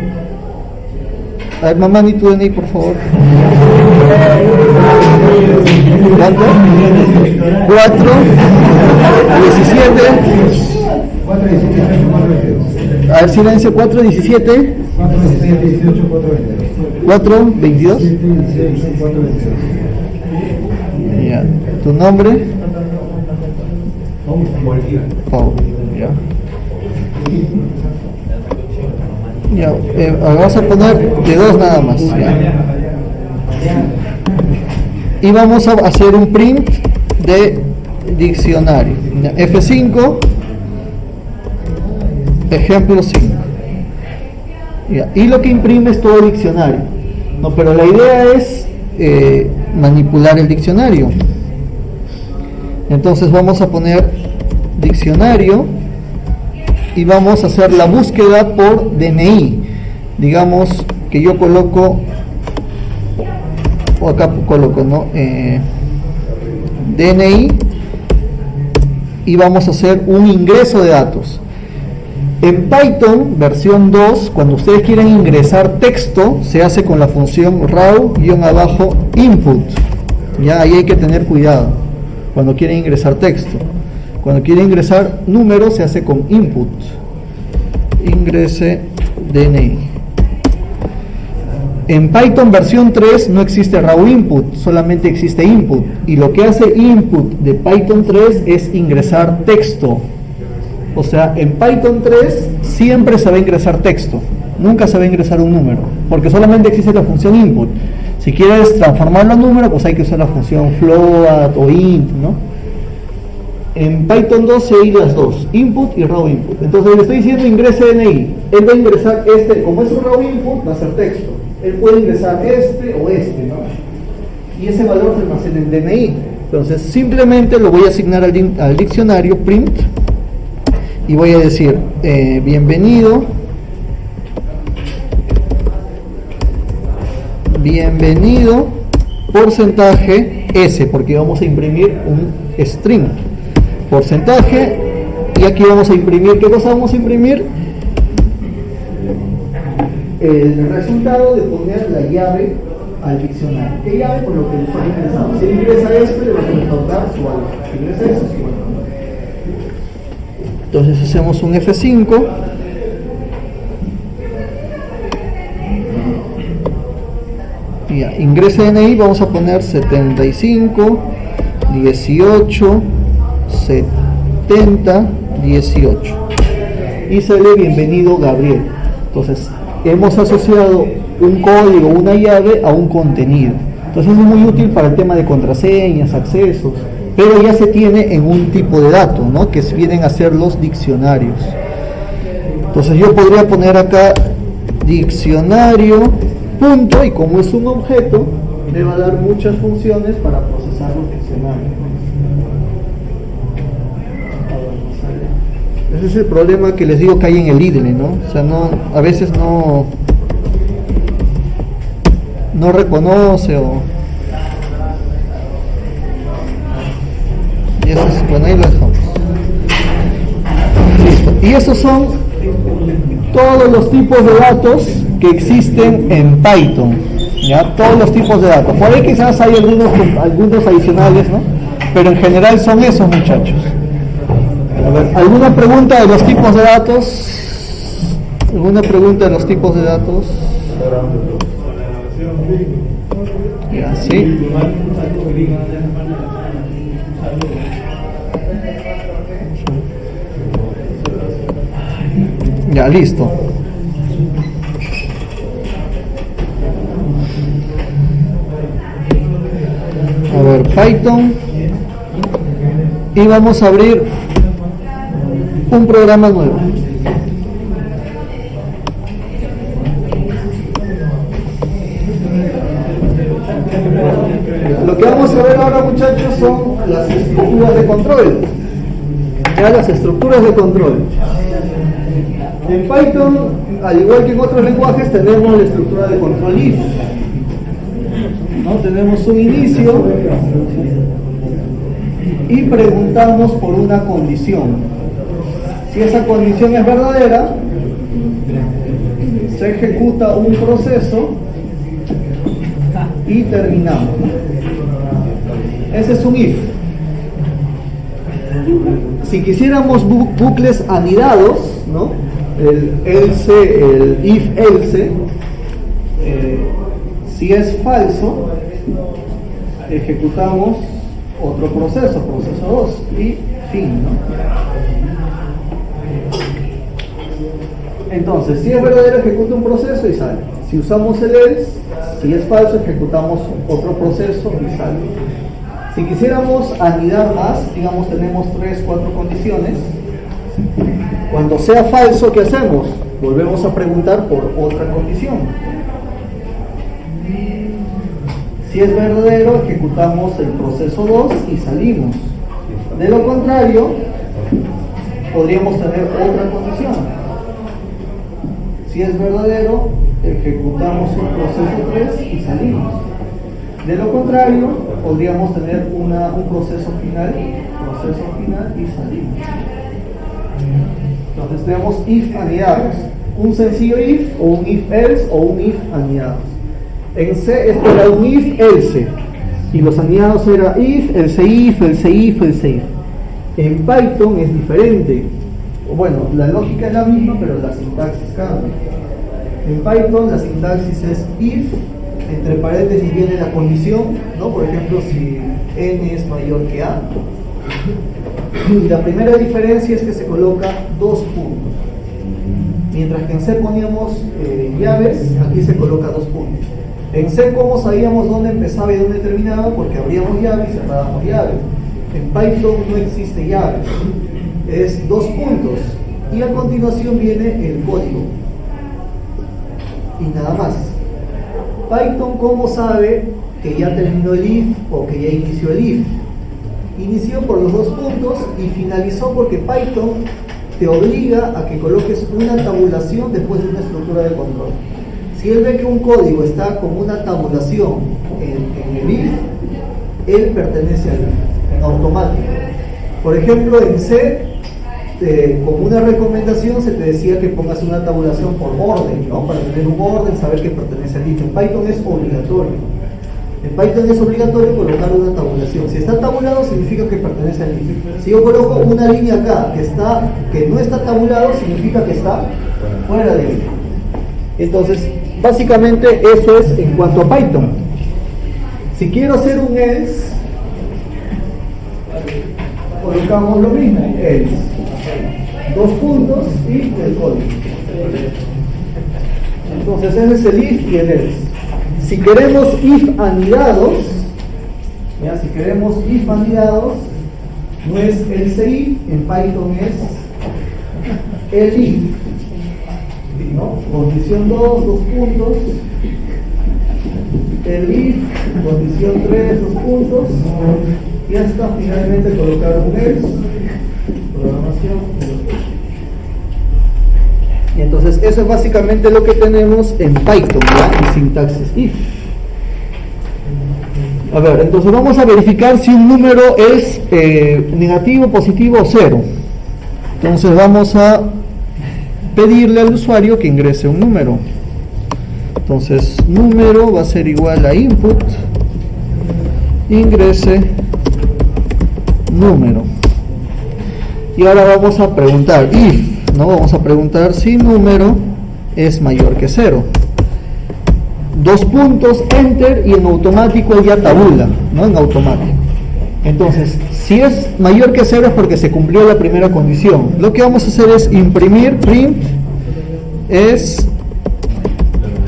mamá, ni tu DNI, por favor. ¿Cuánto? 4, 17. A ver, silencio, 4, 17. 4, 22. Ya. ¿Tu nombre? Paul. Ya. Ya, vamos a poner de 2 nada más. Ya. Y vamos a hacer un print de diccionario. Ya. F5, ejemplo 5. Ya. Y lo que imprime es todo el diccionario. No, pero la idea es manipular el diccionario. Entonces vamos a poner diccionario y vamos a hacer la búsqueda por DNI. Digamos que yo coloco, o acá coloco, ¿no? DNI, y vamos a hacer un ingreso de datos. En Python versión 2, cuando ustedes quieren ingresar texto, se hace con la función raw-input. Ya ahí hay que tener cuidado cuando quieren ingresar texto. Cuando quieren ingresar números, se hace con input. Ingrese DNI. En Python versión 3 no existe raw input, solamente existe input. Y lo que hace input de Python 3 es ingresar texto. O sea, en Python 3 siempre se va a ingresar texto, nunca se va a ingresar un número, porque solamente existe la función input. Si quieres transformarlo en número, pues hay que usar la función float o int, ¿no? En Python 2 se hay las dos, input y raw input. Entonces le estoy diciendo ingrese DNI, él va a ingresar como es un raw input, va a ser texto. Él puede ingresar o ¿no? Y ese valor se almacena en DNI. Entonces simplemente lo voy a asignar al diccionario print. Y voy a decir, bienvenido, porcentaje S, porque vamos a imprimir un string, porcentaje, y aquí vamos a imprimir, ¿qué cosa vamos a imprimir? El resultado de poner la llave al diccionario. ¿Qué llave? Por lo que está ingresado. Si ingresa esto, le va a retornar su valor. Si ingresa eso, su valor. Entonces hacemos un F5 y ya, ingrese DNI, vamos a poner 75 18 70 18 y sale bienvenido Gabriel. Entonces hemos asociado un código, una llave a un contenido. Entonces es muy útil para el tema de contraseñas, accesos, pero ya se tiene en un tipo de dato, ¿no? Que vienen a ser los diccionarios. Entonces yo podría poner acá diccionario punto, y como es un objeto me va a dar muchas funciones para procesar los diccionarios. Ese es el problema que les digo que hay en el IDLE, ¿no? O sea, a veces no reconoce y eso es, bueno, ahí lo dejamos. Listo. Y esos son todos los tipos de datos que existen en Python, ¿ya? Todos los tipos de datos. Por ahí quizás hay algunos adicionales, ¿no? Pero en general son esos, muchachos. A ver, ¿alguna pregunta de los tipos de datos? ¿Alguna pregunta de los tipos de datos? Ya, sí. Ya, listo. A ver, Python. Y vamos a abrir un programa nuevo. Lo que vamos a ver ahora, muchachos, son las estructuras de control. Ya, las estructuras de control. En Python, al igual que en otros lenguajes, tenemos la estructura de control if. ¿No? Tenemos un inicio y preguntamos por una condición. Si esa condición es verdadera, se ejecuta un proceso y terminamos. Ese es un if. Si quisiéramos bucles anidados, ¿no? El else, el if else, si es falso, ejecutamos otro proceso, proceso 2 y fin, ¿no? Entonces, si es verdadero, ejecuta un proceso y sale. Si usamos el else, si es falso, ejecutamos otro proceso y sale. Si quisiéramos anidar más, digamos tenemos 3, 4 condiciones. Cuando sea falso, ¿qué hacemos? Volvemos a preguntar por otra condición. Si es verdadero, ejecutamos el proceso 2 y salimos. De lo contrario, podríamos tener otra condición. Si es verdadero, ejecutamos un proceso 3 y salimos. De lo contrario, podríamos tener un proceso final y salimos. Entonces tenemos if anidados, un sencillo if o un if else o un if anidados. En C esto era un if else y los anidados era if, else if, else if, else if. En Python es diferente. Bueno, la lógica es la misma, pero la sintaxis cambia. En Python la sintaxis es if, entre paréntesis viene la condición, ¿no? Por ejemplo, si n es mayor que a. Y la primera diferencia es que se coloca 2 puntos. Mientras que en C poníamos llaves, aquí se coloca 2 puntos. En C, ¿cómo sabíamos dónde empezaba y dónde terminaba? Porque abríamos llave y cerrábamos llave. En Python no existe llave, es 2 puntos. Y a continuación viene el código. Y nada más. Python, ¿cómo sabe que ya terminó el if o que ya inició el if? Inició por los 2 puntos y finalizó porque Python te obliga a que coloques una tabulación después de una estructura de control. Si él ve que un código está como una tabulación en el if, él pertenece al if, en automático. Por ejemplo, en C, como una recomendación se te decía que pongas una tabulación por orden, ¿no? Para tener un orden, saber que pertenece al if. En Python es obligatorio. En Python es obligatorio colocar una tabulación. Si está tabulado significa que pertenece al if. Si yo coloco una línea acá que no está tabulado, significa que está fuera del if. Entonces, básicamente eso es en cuanto a Python. Si quiero hacer un else, colocamos lo mismo, else. 2 puntos y el código. Entonces ese es el if y el else. Si queremos if anidados, ¿ya? Si queremos if anidados, no es else if, en Python es el if, ¿no? Condición 2, 2 puntos, el if, condición 3, 2 puntos, y hasta finalmente colocar un else, programación. Y entonces eso es básicamente lo que tenemos en Python, ¿ya? En sintaxis if. A ver, entonces vamos a verificar si un número es negativo, positivo o cero. Entonces vamos a pedirle al usuario que ingrese un número. Entonces número va a ser igual a input, ingrese número. Y ahora vamos a preguntar if, ¿no? Vamos a preguntar si número es mayor que 0. dos puntos, enter, y en automático él ya tabula, ¿no? En automático. Entonces, si es mayor que 0 es porque se cumplió la primera condición. Lo que vamos a hacer es imprimir print es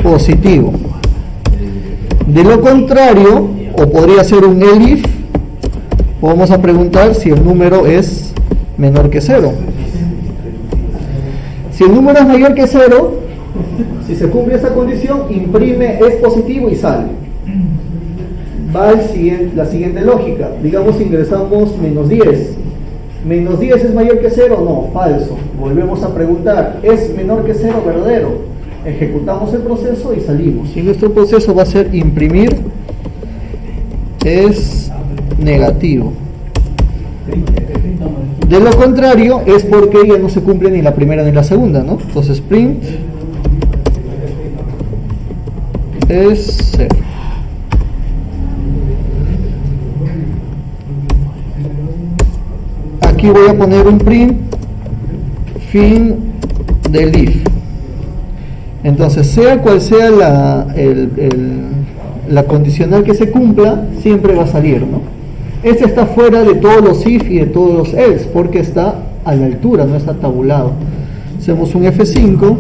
positivo. De lo contrario, o podría ser un elif, vamos a preguntar si el número es menor que 0. Si el número es mayor que 0, si se cumple esa condición, imprime es positivo y sale. Va la siguiente lógica. Digamos, ingresamos menos 10. ¿Menos 10 es mayor que 0? No, falso. Volvemos a preguntar, ¿es menor que 0? Verdadero. Ejecutamos el proceso y salimos. Y nuestro proceso va a ser imprimir es negativo. De lo contrario, es porque ya no se cumple ni la primera ni la segunda, ¿no? Entonces, print es 0. Aquí voy a poner un print fin del if. Entonces, sea cual sea la condicional que se cumpla, siempre va a salir, ¿no? Este está fuera de todos los if y de todos los else, porque está a la altura, no está tabulado. Hacemos un F5.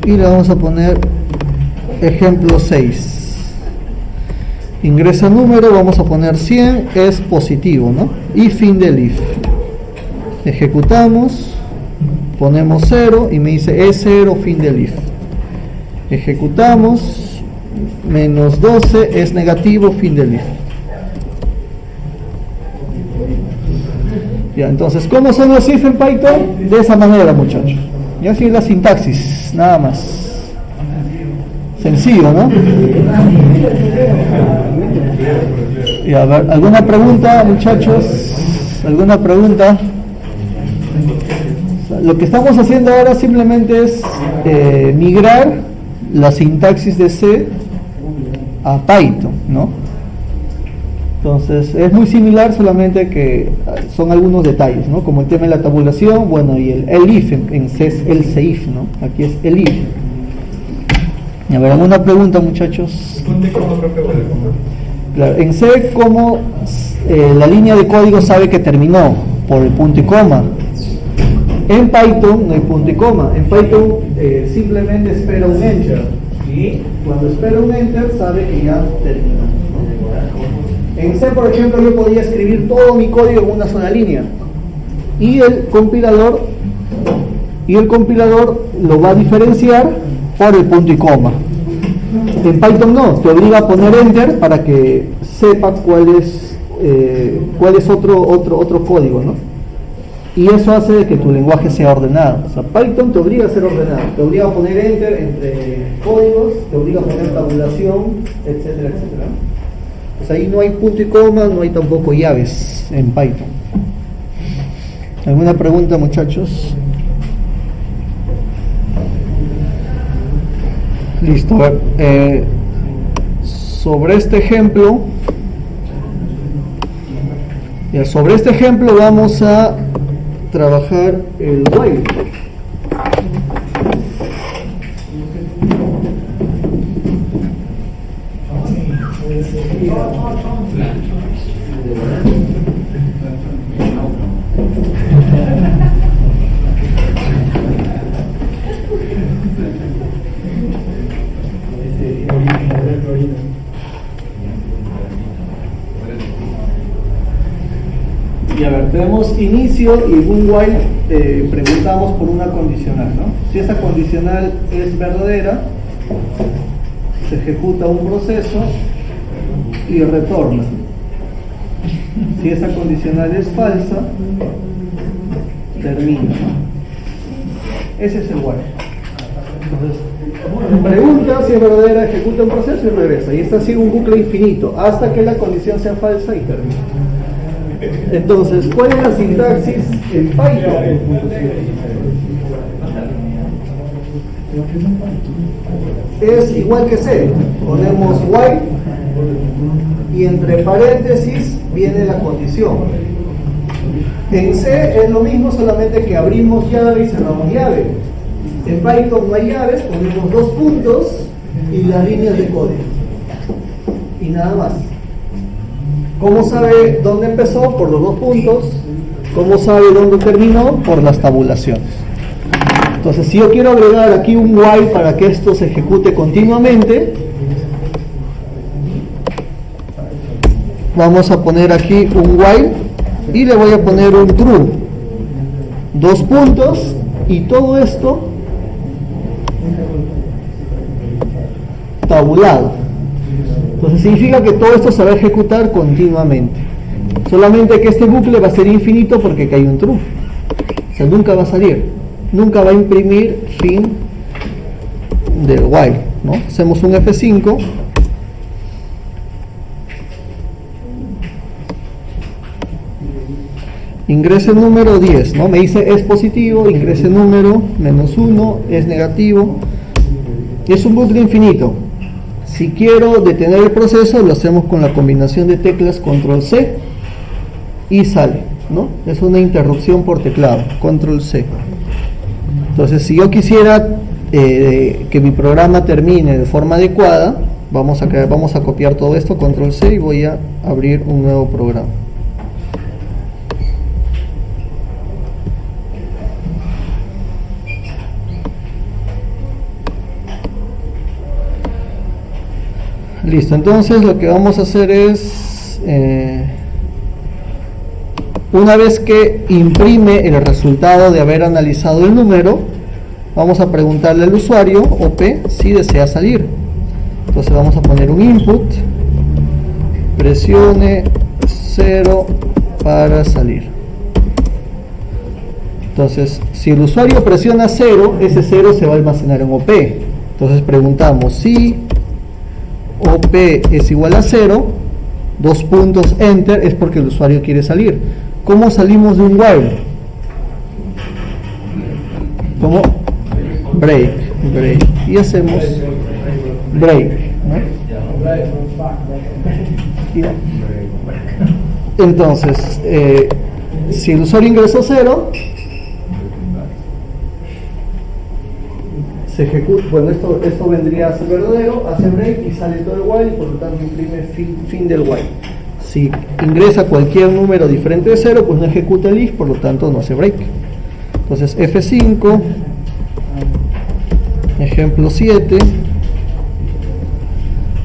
Y le vamos a poner ejemplo 6. Ingresa número, vamos a poner 100, es positivo, ¿no? Y fin del if. Ejecutamos, ponemos 0 y me dice es 0, fin del if. Ejecutamos, menos 12 es negativo, fin del if. Ya, entonces, ¿cómo son los if en Python? De esa manera, muchachos. Y así es la sintaxis, nada más. Sencillo, ¿no? Y a ver, ¿alguna pregunta, muchachos? ¿Alguna pregunta? Lo que estamos haciendo ahora simplemente es migrar la sintaxis de C a Python, ¿no? Entonces, es muy similar, solamente que son algunos detalles, ¿no? Como el tema de la tabulación, bueno, y el elif en C es else if, ¿no? Aquí es elif. A ver, ¿alguna pregunta, muchachos? Claro, en C, ¿cómo la línea de código sabe que terminó? Por el punto y coma. En Python no hay punto y coma. En Python simplemente espera un enter. Y cuando espera un enter, sabe que ya terminó. En C, por ejemplo, yo podía escribir todo mi código en una sola línea. Y el compilador lo va a diferenciar por el punto y coma. En Python no, te obliga a poner enter para que sepa cuál es otro código, ¿no? Y eso hace de que tu lenguaje sea ordenado. O sea, Python te obliga a ser ordenado, te obliga a poner enter entre códigos, te obliga a poner tabulación, etcétera, etcétera. Pues ahí no hay punto y coma, no hay tampoco llaves en Python. ¿Alguna pregunta, muchachos? Listo, a ver, sobre este ejemplo vamos a trabajar el while. Y a ver, tenemos inicio y un while, preguntamos por una condicional, ¿no? Si esa condicional es verdadera, se ejecuta un proceso y retorna. Si esa condicional es falsa, termina, ¿no? Ese es el while. Entonces, pregunta si es verdadera, ejecuta un proceso y regresa. Y esta sigue un bucle infinito hasta que la condición sea falsa y termina. Entonces, ¿cuál es la sintaxis en Python? es igual que C. Ponemos while y entre paréntesis viene la condición. En C es lo mismo, solamente que abrimos llave y cerramos llave. En Python no hay llaves, ponemos dos puntos y las líneas de código y nada más. ¿Cómo sabe dónde empezó? Por los dos puntos. ¿Cómo sabe dónde terminó? Por las tabulaciones. Entonces, si yo quiero agregar aquí un while para que esto se ejecute continuamente, vamos a poner aquí un while y le voy a poner un true, dos puntos, y todo esto tabulado. Entonces significa que todo esto se va a ejecutar continuamente, solamente que este bucle va a ser infinito porque aquí hay un true, o sea, nunca va a salir, nunca va a imprimir fin del while, ¿no? Hacemos un F5 ingrese número 10, ¿no? Me dice es positivo, ingrese número -1, es negativo. Es un bucle infinito. Si quiero detener el proceso, lo hacemos con la combinación de teclas Control C y sale, ¿no? Es una interrupción por teclado, Control C. Entonces, si yo quisiera que mi programa termine de forma adecuada, vamos a copiar todo esto, Control C, y voy a abrir un nuevo programa. Listo, entonces lo que vamos a hacer es, una vez que imprime el resultado de haber analizado el número, vamos a preguntarle al usuario, OP, si desea salir. Entonces vamos a poner un input, presione 0 para salir. Entonces, si el usuario presiona 0, ese 0 se va a almacenar en OP. Entonces preguntamos si OP es igual a 0, dos puntos, enter, es porque el usuario quiere salir. ¿Cómo salimos de un while? ¿Cómo? Break. Y hacemos break, ¿no? Entonces, si el usuario ingresó 0, se ejecuta, bueno, esto vendría a ser verdadero, hace break y sale todo el while, y por lo tanto imprime fin del while. Si ingresa cualquier número diferente de 0, pues no ejecuta el if, por lo tanto no hace break. Entonces F5, ejemplo 7,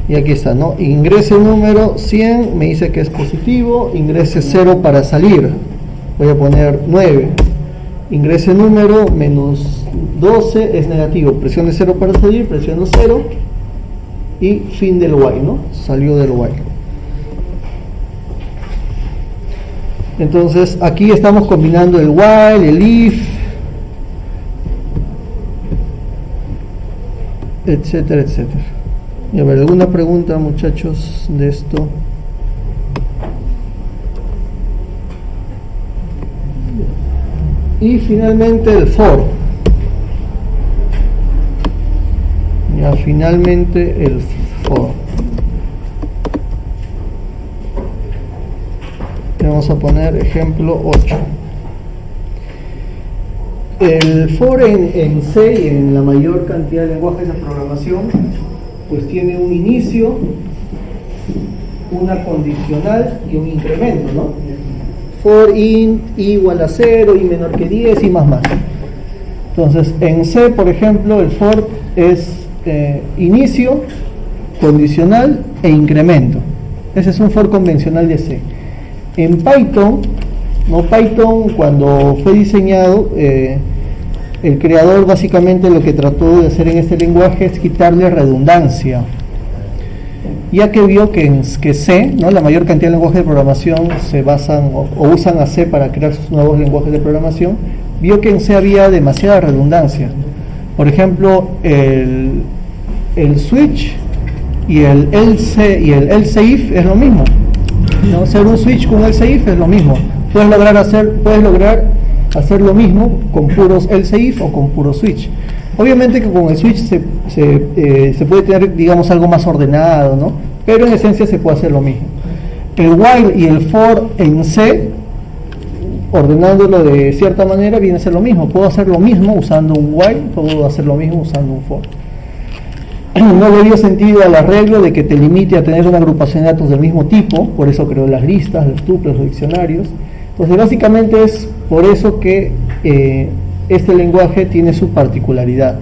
y aquí está, ¿no? Ingrese número 100, me dice que es positivo, ingrese 0 para salir, voy a poner 9. Ingrese número -12 es negativo, presione 0 para salir, presiono 0 y fin del while, ¿no? Salió del while. Entonces aquí estamos combinando el while, el if, etcétera, etcétera. Y a ver, ¿alguna pregunta, muchachos, de esto? Y finalmente el for. Ya, finalmente el for. Le vamos a poner ejemplo 8. El for en C y en la mayor cantidad de lenguajes de programación, pues tiene un inicio, una condicional y un incremento, ¿no? For int igual a 0, y menor que 10 y más. Entonces en C, por ejemplo, el for es inicio, condicional e incremento. Ese es un for convencional de C. En Python, ¿no? Python, cuando fue diseñado, el creador básicamente lo que trató de hacer en este lenguaje es quitarle redundancia, ya que vio que C, ¿no? La mayor cantidad de lenguajes de programación se basan o usan a C para crear sus nuevos lenguajes de programación, vio que en C había demasiada redundancia. Por ejemplo, el switch y el else y el else if es lo mismo, ¿no? Hacer un switch con else if es lo mismo. Puedes lograr hacer lo mismo con puros else if o con puro switch. Obviamente que con el switch se puede tener, digamos, algo más ordenado, ¿no? Pero en esencia se puede hacer lo mismo. El while y el for en C, ordenándolo de cierta manera, viene a ser lo mismo. Puedo hacer lo mismo usando un while, puedo hacer lo mismo usando un for. No le dio sentido al arreglo de que te limite a tener una agrupación de datos del mismo tipo, por eso creó las listas, los tuples, los diccionarios. Entonces básicamente es por eso que este lenguaje tiene su particularidad,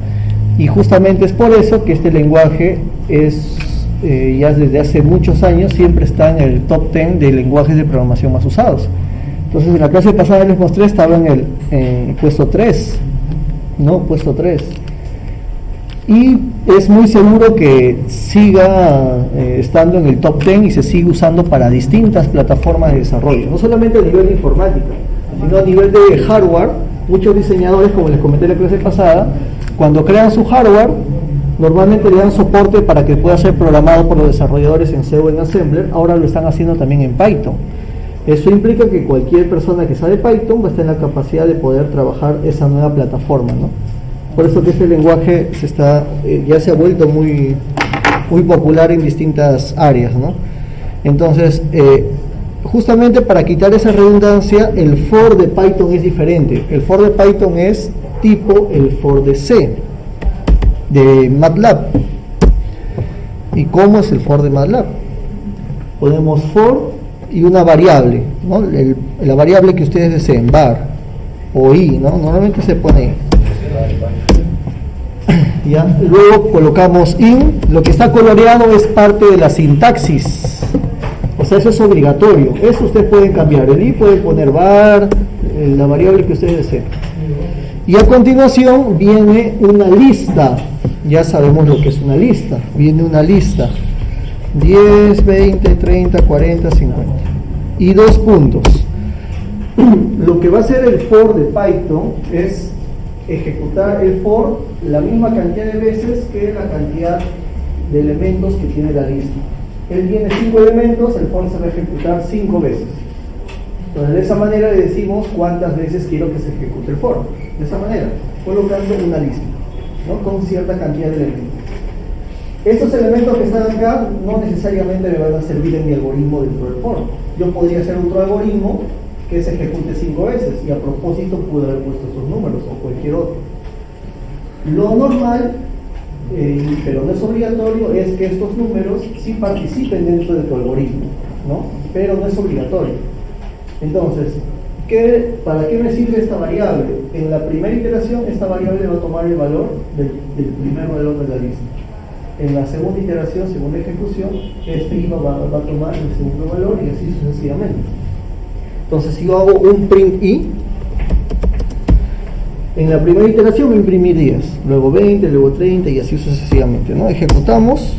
y justamente es por eso que este lenguaje es ya desde hace muchos años siempre está en el top 10 de lenguajes de programación más usados. Entonces en la clase pasada les mostré, estaba en el puesto 3, ¿no? Puesto 3. Y es muy seguro que siga estando en el top 10 y se sigue usando para distintas plataformas de desarrollo, no solamente a nivel de informática, sino a nivel de hardware. Muchos diseñadores, como les comenté en la clase pasada, cuando crean su hardware, normalmente le dan soporte para que pueda ser programado por los desarrolladores en C o en Assembler. Ahora lo están haciendo también en Python. Eso implica que cualquier persona que sabe Python va a estar en la capacidad de poder trabajar esa nueva plataforma, ¿no? Por eso que este lenguaje ya se ha vuelto muy popular en distintas áreas, ¿no? Entonces, justamente para quitar esa redundancia, el for de Python es diferente. El for de Python es tipo el for de C, de MATLAB. ¿Y cómo es el for de MATLAB? Ponemos for y una variable, ¿no? La variable que ustedes deseen, var o i, ¿no? Normalmente se pone i. ¿Ya? Luego colocamos in. Lo que está coloreado es parte de la sintaxis, o sea, eso es obligatorio. Eso ustedes pueden cambiar, el i pueden poner var, la variable que ustedes deseen. Y a continuación viene una lista. Ya sabemos lo que es una lista. Viene una lista 10, 20, 30, 40, 50 y 2 puntos. Lo que va a hacer el for de Python es ejecutar el for la misma cantidad de veces que la cantidad de elementos que tiene la lista. Él tiene 5 elementos, el for se va a ejecutar 5 veces. Entonces de esa manera le decimos cuántas veces quiero que se ejecute el for. De esa manera, colocando una lista, ¿no? Con cierta cantidad de elementos. Estos elementos que están acá no necesariamente me van a servir en mi algoritmo dentro del for. Yo podría hacer otro algoritmo que se ejecute 5 veces, y a propósito pude haber puesto esos números o cualquier otro. Lo normal, pero no es obligatorio, es que estos números sí participen dentro de tu algoritmo, ¿no? Pero no es obligatorio. Entonces, ¿para qué me sirve esta variable? En la primera iteración esta variable va a tomar el valor del primer valor de la lista. En la segunda iteración, segunda ejecución, este IVA va a tomar el segundo valor y así sucesivamente. Entonces, si yo hago un print i, en la primera iteración voy a imprimir 10, luego 20, luego 30 y así sucesivamente, ¿no? Ejecutamos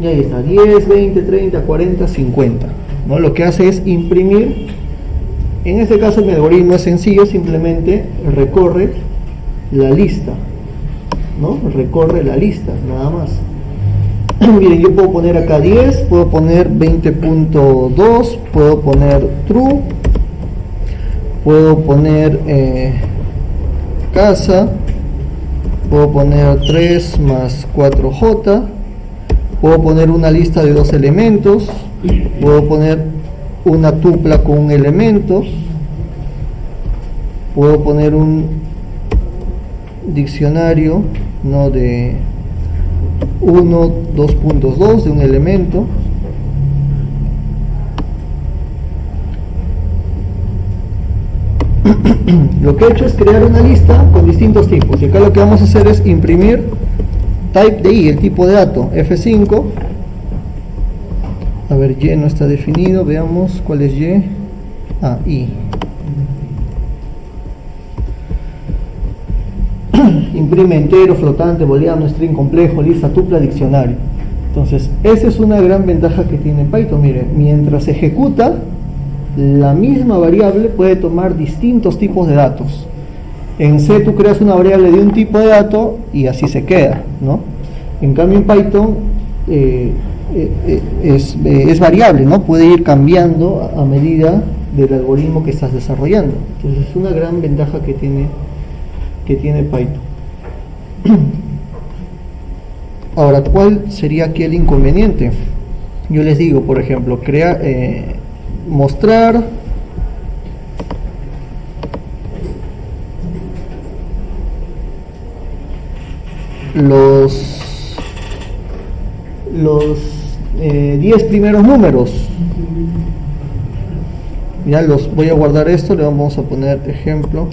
y ahí está, 10, 20, 30, 40, 50, ¿no? Lo que hace es imprimir. En este caso mi algoritmo es sencillo, simplemente recorre la lista, ¿no? Recorre la lista, nada más. Miren, yo puedo poner acá 10, puedo poner 20.2, puedo poner true, puedo poner casa, puedo poner 3 más 4j, puedo poner una lista de 2 elementos, puedo poner una tupla con un elemento, puedo poner un diccionario, no de 1, 2.2 de un elemento, lo que he hecho es crear una lista con distintos tipos, y acá lo que vamos a hacer es imprimir type de i, el tipo de dato, F5. A ver, y no está definido, veamos cuál es y. I. Imprime entero, flotante, booleano, string complejo, lista, tupla, diccionario. Entonces, esa es una gran ventaja que tiene Python. Miren, mientras se ejecuta, la misma variable puede tomar distintos tipos de datos. En C tú creas una variable de un tipo de dato y así se queda, ¿no? En cambio en Python es variable, ¿no? Puede ir cambiando a medida del algoritmo que estás desarrollando. Entonces es una gran ventaja que tiene Python. Ahora, ¿cuál sería aquí el inconveniente? Yo les digo, por ejemplo, mostrar los 10 primeros números. Ya los voy a guardar esto, le vamos a poner ejemplo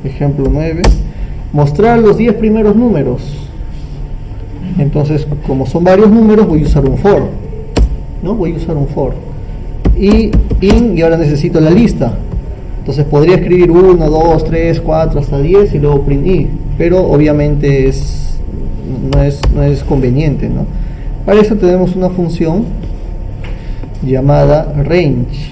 9. Mostrar los 10 primeros números. Entonces, como son varios números, voy a usar un for, ¿no? Voy a usar un for. Y ahora necesito la lista. Entonces podría escribir 1, 2, 3, 4 hasta 10 y luego print i, pero obviamente no es conveniente, ¿no? Para eso tenemos una función llamada range.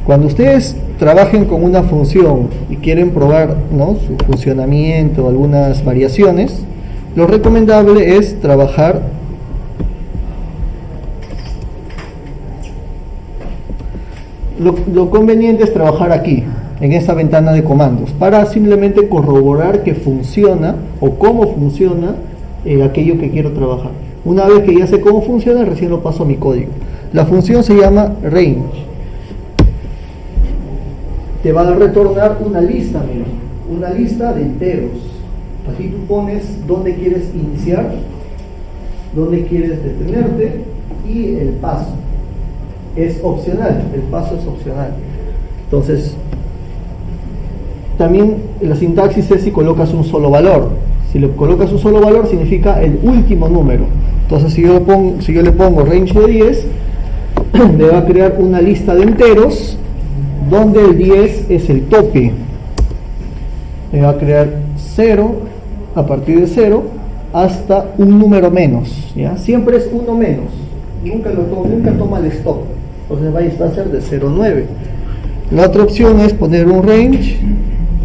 Cuando ustedes trabajen con una función y quieren probar, ¿no?, su funcionamiento, algunas variaciones, lo recomendable es trabajar lo conveniente es trabajar aquí, en esta ventana de comandos, para simplemente corroborar que funciona o cómo funciona aquello que quiero trabajar. Una vez que ya sé cómo funciona, recién lo paso a mi código. La función se llama range. Te va a retornar una lista, mira, una lista de enteros. Aquí tú pones dónde quieres iniciar, dónde quieres detenerte y el paso. Es opcional, el paso es opcional. Entonces, también la sintaxis es si colocas un solo valor. Si le colocas un solo valor significa el último número. Entonces, si yo le pongo range de 10, me va a crear una lista de enteros donde el 10 es el tope. Me va a crear 0 a partir de 0 hasta un número menos, ¿ya? Siempre es uno menos, nunca toma el stop. Entonces va a ser de 0 a 9. La otra opción es poner un range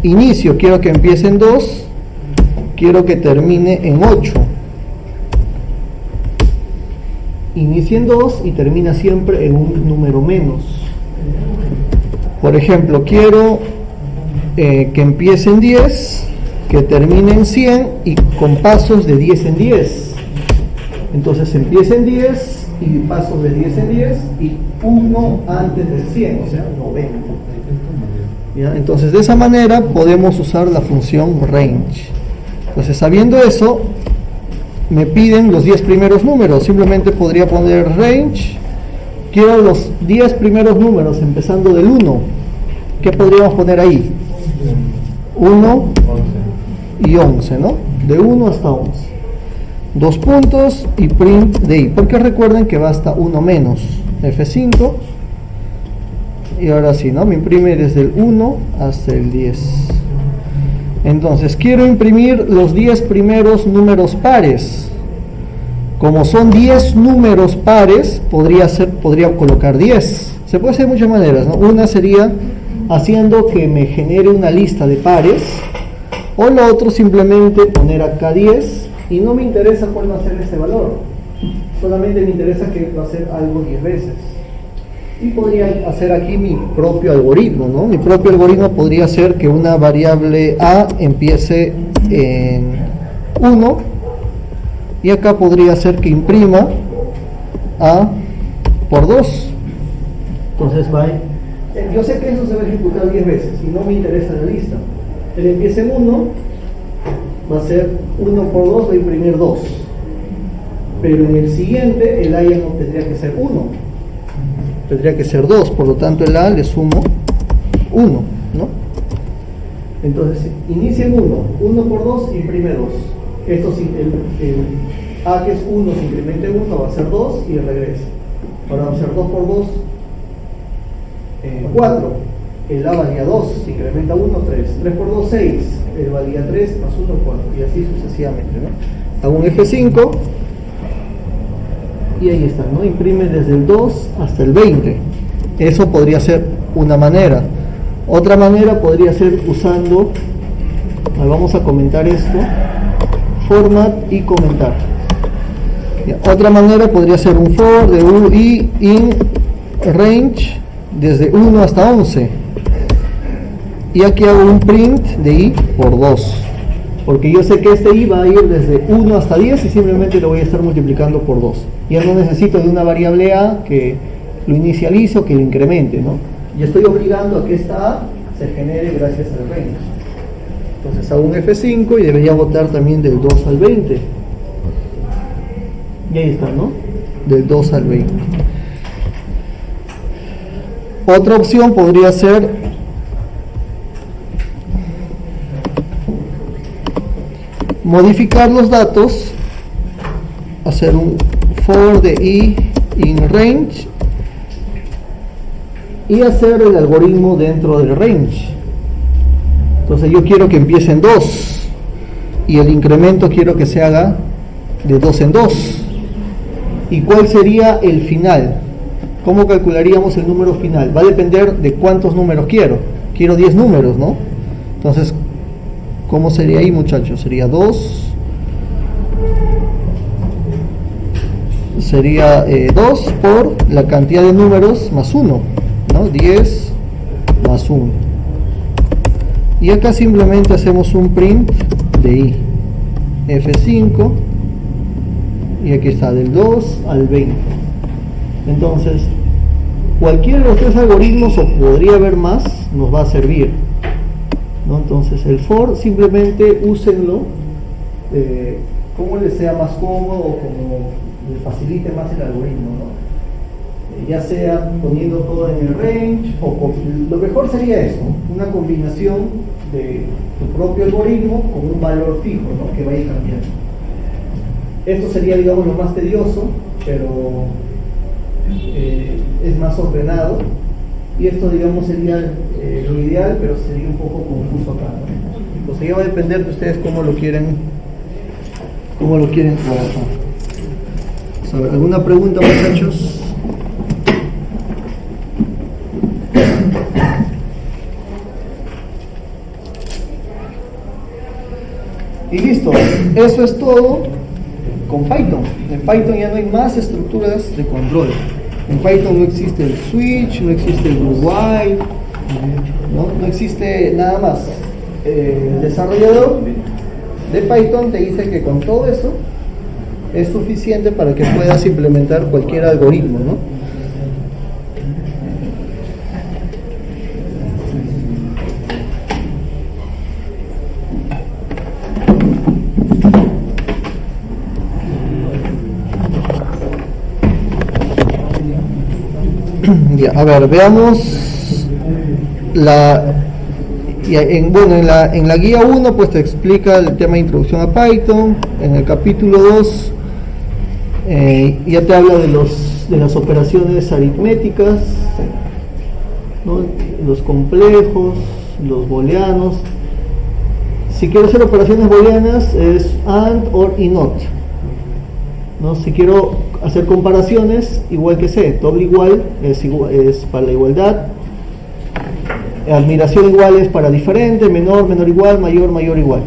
inicio, quiero que empiece en 2, quiero que termine en 8. Inicia en 2 y termina siempre en un número menos. Por ejemplo, quiero que empiece en 10, que termine en 100 y con pasos de 10 en 10. Entonces empieza en 10 y pasos de 10 en 10 y 1 antes del 100, o sea, 90. ¿Ya? Entonces de esa manera podemos usar la función range. Entonces, sabiendo eso, me piden los 10 primeros números. Simplemente podría poner range. Quiero los 10 primeros números empezando del 1. ¿Qué podríamos poner ahí? 1 y 11, ¿no? De 1 hasta 11. 2 puntos y print de i. Porque recuerden que va hasta 1 menos. F5. Y ahora sí, ¿no? Me imprime desde el 1 hasta el 10. Entonces, quiero imprimir los 10 primeros números pares. Como son 10 números pares, podría colocar 10. Se puede hacer de muchas maneras, ¿no? Una sería haciendo que me genere una lista de pares, o lo otro simplemente poner acá 10 y no me interesa cuál va a ser este valor, solamente me interesa que va a ser algo 10 veces. Y podría hacer aquí mi propio algoritmo, ¿no? Mi propio algoritmo podría ser que una variable a empiece en 1 y acá podría ser que imprima a por 2. Entonces yo sé que eso se va a ejecutar 10 veces y no me interesa la lista. Él empieza en 1, va a ser 1 por 2, va a imprimir 2. Pero en el siguiente el a ya no tendría que ser 1. Tendría que ser 2, por lo tanto el a le sumo 1, ¿no? Entonces inicia en 1 por 2 imprime 2. Esto sí, el a que es 1 se incrementa en 1 va a ser 2 y regresa. Ahora va a ser 2 por 2, 4. El a valía 2, se incrementa 1, 3. 3 por 2, 6. El valía 3 más 1, 4. Y así sucesivamente, ¿no? Hago un F5. Y ahí está, ¿no? Imprime desde el 2 hasta el 20. Eso podría ser una manera. Otra manera podría ser usando, vamos a comentar esto, format y comentar. Otra manera podría ser un for de UI in range desde 1 hasta 11. Y aquí hago un print de i por 2. porque yo sé que este i va a ir desde 1 hasta 10 y simplemente lo voy a estar multiplicando por 2. Ya no necesito de una variable a que lo inicialice o que lo incremente, ¿no? Y estoy obligando a que esta a se genere gracias al range. Entonces hago un F5 y debería botar también del 2 al 20. Y ahí está, ¿no? Del 2 al 20. Otra opción podría ser modificar los datos, hacer un for de i in range y hacer el algoritmo dentro del range. Entonces yo quiero que empiece en 2 y el incremento quiero que se haga de 2 en 2. ¿Y cuál sería el final? ¿Cómo calcularíamos el número final? Va a depender de cuántos números quiero. Quiero 10 números, ¿no? Entonces, ¿cómo sería ahí, muchachos? Sería 2. Sería 2 por la cantidad de números más 1, ¿no? 10 más 1. Y acá simplemente hacemos un print de i. F5. Y aquí está, del 2 al 20. Entonces, cualquiera de los tres algoritmos, o podría haber más, nos va a servir, ¿no? Entonces, el for simplemente úsenlo como les sea más cómodo o como les facilite más el algoritmo, ¿no? Ya sea poniendo todo en el range, o lo mejor sería eso, una combinación de tu propio algoritmo con un valor fijo, ¿no? Que vaya cambiando. Esto sería, digamos, lo más tedioso, pero es más ordenado, y esto, digamos, sería lo ideal, pero sería un poco confuso acá, ¿no? Entonces ya va a depender de ustedes cómo lo quieren trabajar. ¿Alguna pregunta, muchachos? Y listo, eso es todo con Python. En Python ya no hay más estructuras de control. En Python no existe el switch, no existe el while, no existe nada más. El desarrollador de Python te dice que con todo eso es suficiente para que puedas implementar cualquier algoritmo, ¿no? Ya, a ver, veamos en la guía 1 pues te explica el tema de introducción a Python. En el capítulo 2 ya te habla de las operaciones aritméticas, ¿no? Los complejos, los booleanos. Si quiero hacer operaciones booleanas es AND, OR y NOT, ¿no? Si quiero hacer comparaciones, igual que C, doble igual es para la igualdad, admiración igual es para diferente, menor igual, mayor igual.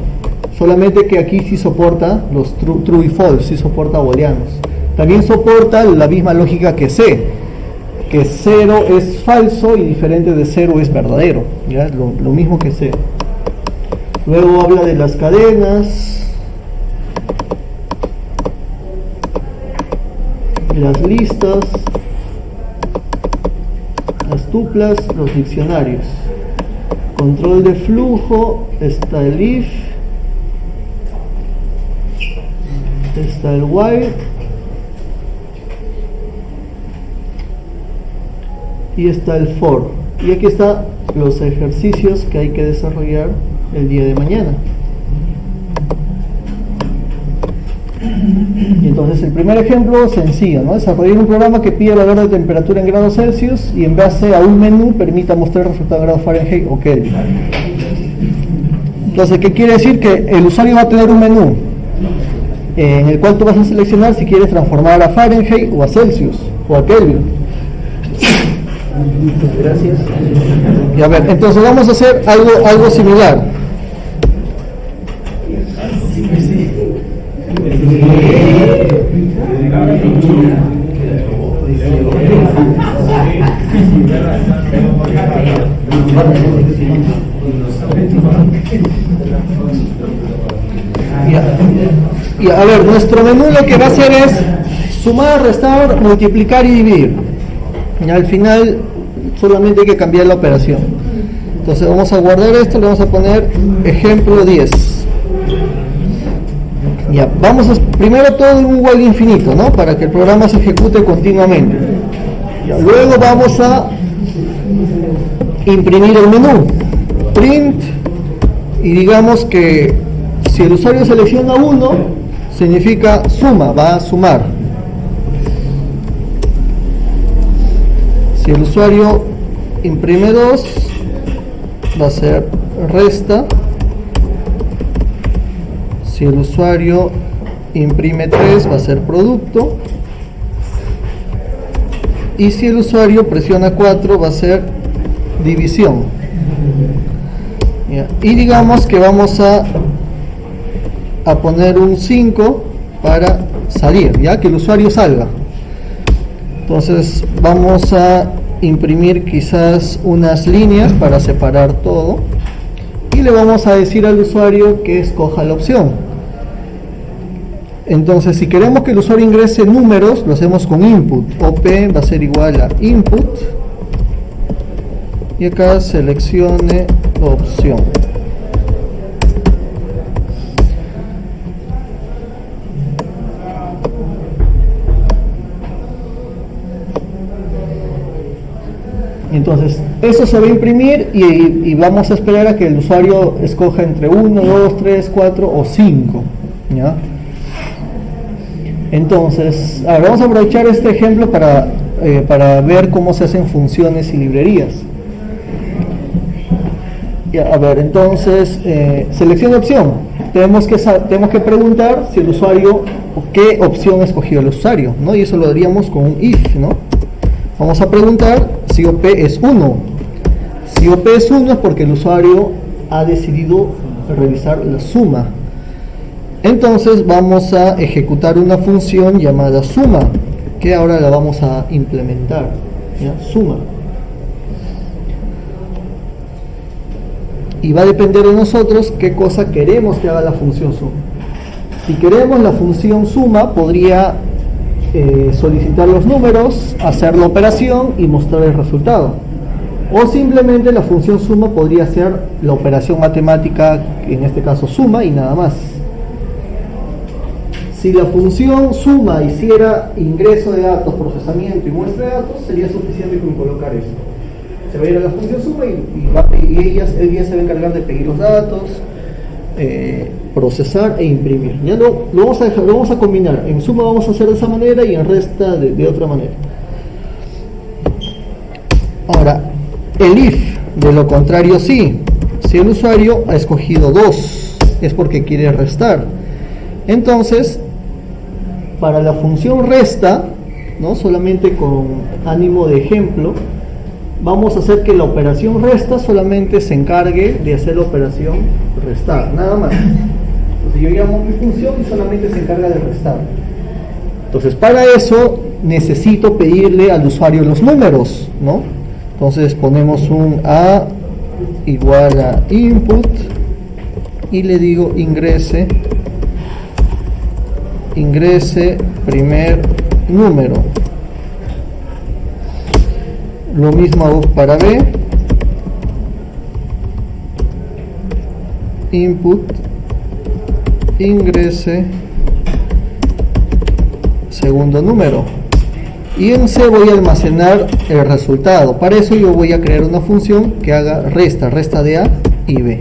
Solamente que aquí sí soporta los true y false, sí soporta booleanos. También soporta la misma lógica que C, que 0 es falso y diferente de 0 es verdadero, ¿ya? Lo mismo que C. Luego habla de las cadenas, las listas, las tuplas, los diccionarios. Control de flujo, está el if, está el while y está el for. Y aquí están los ejercicios que hay que desarrollar el día de mañana. Y entonces el primer ejemplo sencillo, ¿no? Desarrollar un programa que pide el valor de temperatura en grados Celsius y en base a un menú permita mostrar el resultado en grados Fahrenheit o Kelvin. Entonces, ¿qué quiere decir? Que el usuario va a tener un menú en el cual tú vas a seleccionar si quieres transformar a Fahrenheit o a Celsius o a Kelvin. Gracias. Y a ver, entonces vamos a hacer algo similar. Y a ver, nuestro menú lo que va a hacer es sumar, restar, multiplicar y dividir. Y al final solamente hay que cambiar la operación. Entonces vamos a guardar esto, le vamos a poner ejemplo 10. Ya, vamos a primero todo en un while infinito, ¿no? Para que el programa se ejecute continuamente. Ya, luego vamos a imprimir el menú, print, y digamos que si el usuario selecciona 1, significa suma, va a sumar. Si el usuario imprime 2, va a ser resta. Si el usuario imprime 3, va a ser producto. Y si el usuario presiona 4, va a ser división. Y digamos que vamos a poner un 5 para salir, ya que el usuario salga. Entonces vamos a imprimir quizás unas líneas para separar todo y le vamos a decir al usuario que escoja la opción. Entonces, si queremos que el usuario ingrese números, lo hacemos con input. OP va a ser igual a input y acá seleccione opción. Entonces, eso se va a imprimir y vamos a esperar a que el usuario escoja entre 1, 2, 3, 4 o 5. ¿Ya? Entonces, ahora vamos a aprovechar este ejemplo para ver cómo se hacen funciones y librerías. Ya, a ver, entonces, selecciona opción. Tenemos que preguntar si el usuario, o qué opción escogió el usuario, ¿no? Y eso lo haríamos con un if, ¿no? Vamos a preguntar si OP es 1. Si OP es 1 es porque el usuario ha decidido revisar la suma. Entonces vamos a ejecutar una función llamada suma, que ahora la vamos a implementar, ¿ya? Suma. Y va a depender de nosotros qué cosa queremos que haga la función suma. Si queremos la función suma, podría solicitar los números, hacer la operación y mostrar el resultado. O simplemente la función suma podría ser la operación matemática, en este caso suma, y nada más. Si la función suma hiciera ingreso de datos, procesamiento y muestra de datos, sería suficiente con colocar eso. Se va a ir a la función suma y ella se va a encargar de pedir los datos, procesar e imprimir. Ya lo vamos a combinar. En suma vamos a hacer de esa manera y en resta de otra manera. Ahora, el if, de lo contrario sí. Si el usuario ha escogido 2, es porque quiere restar. Entonces, para la función resta, ¿no? Solamente con ánimo de ejemplo, vamos a hacer que la operación resta solamente se encargue de hacer la operación restar, nada más. Entonces yo llamo mi función y solamente se encarga de restar. Entonces para eso necesito pedirle al usuario los números, ¿no? Entonces ponemos un a igual a input y le digo ingrese primer número. Lo mismo hago para B, input, ingrese segundo número, y en C voy a almacenar el resultado. Para eso yo voy a crear una función que haga resta de A y B.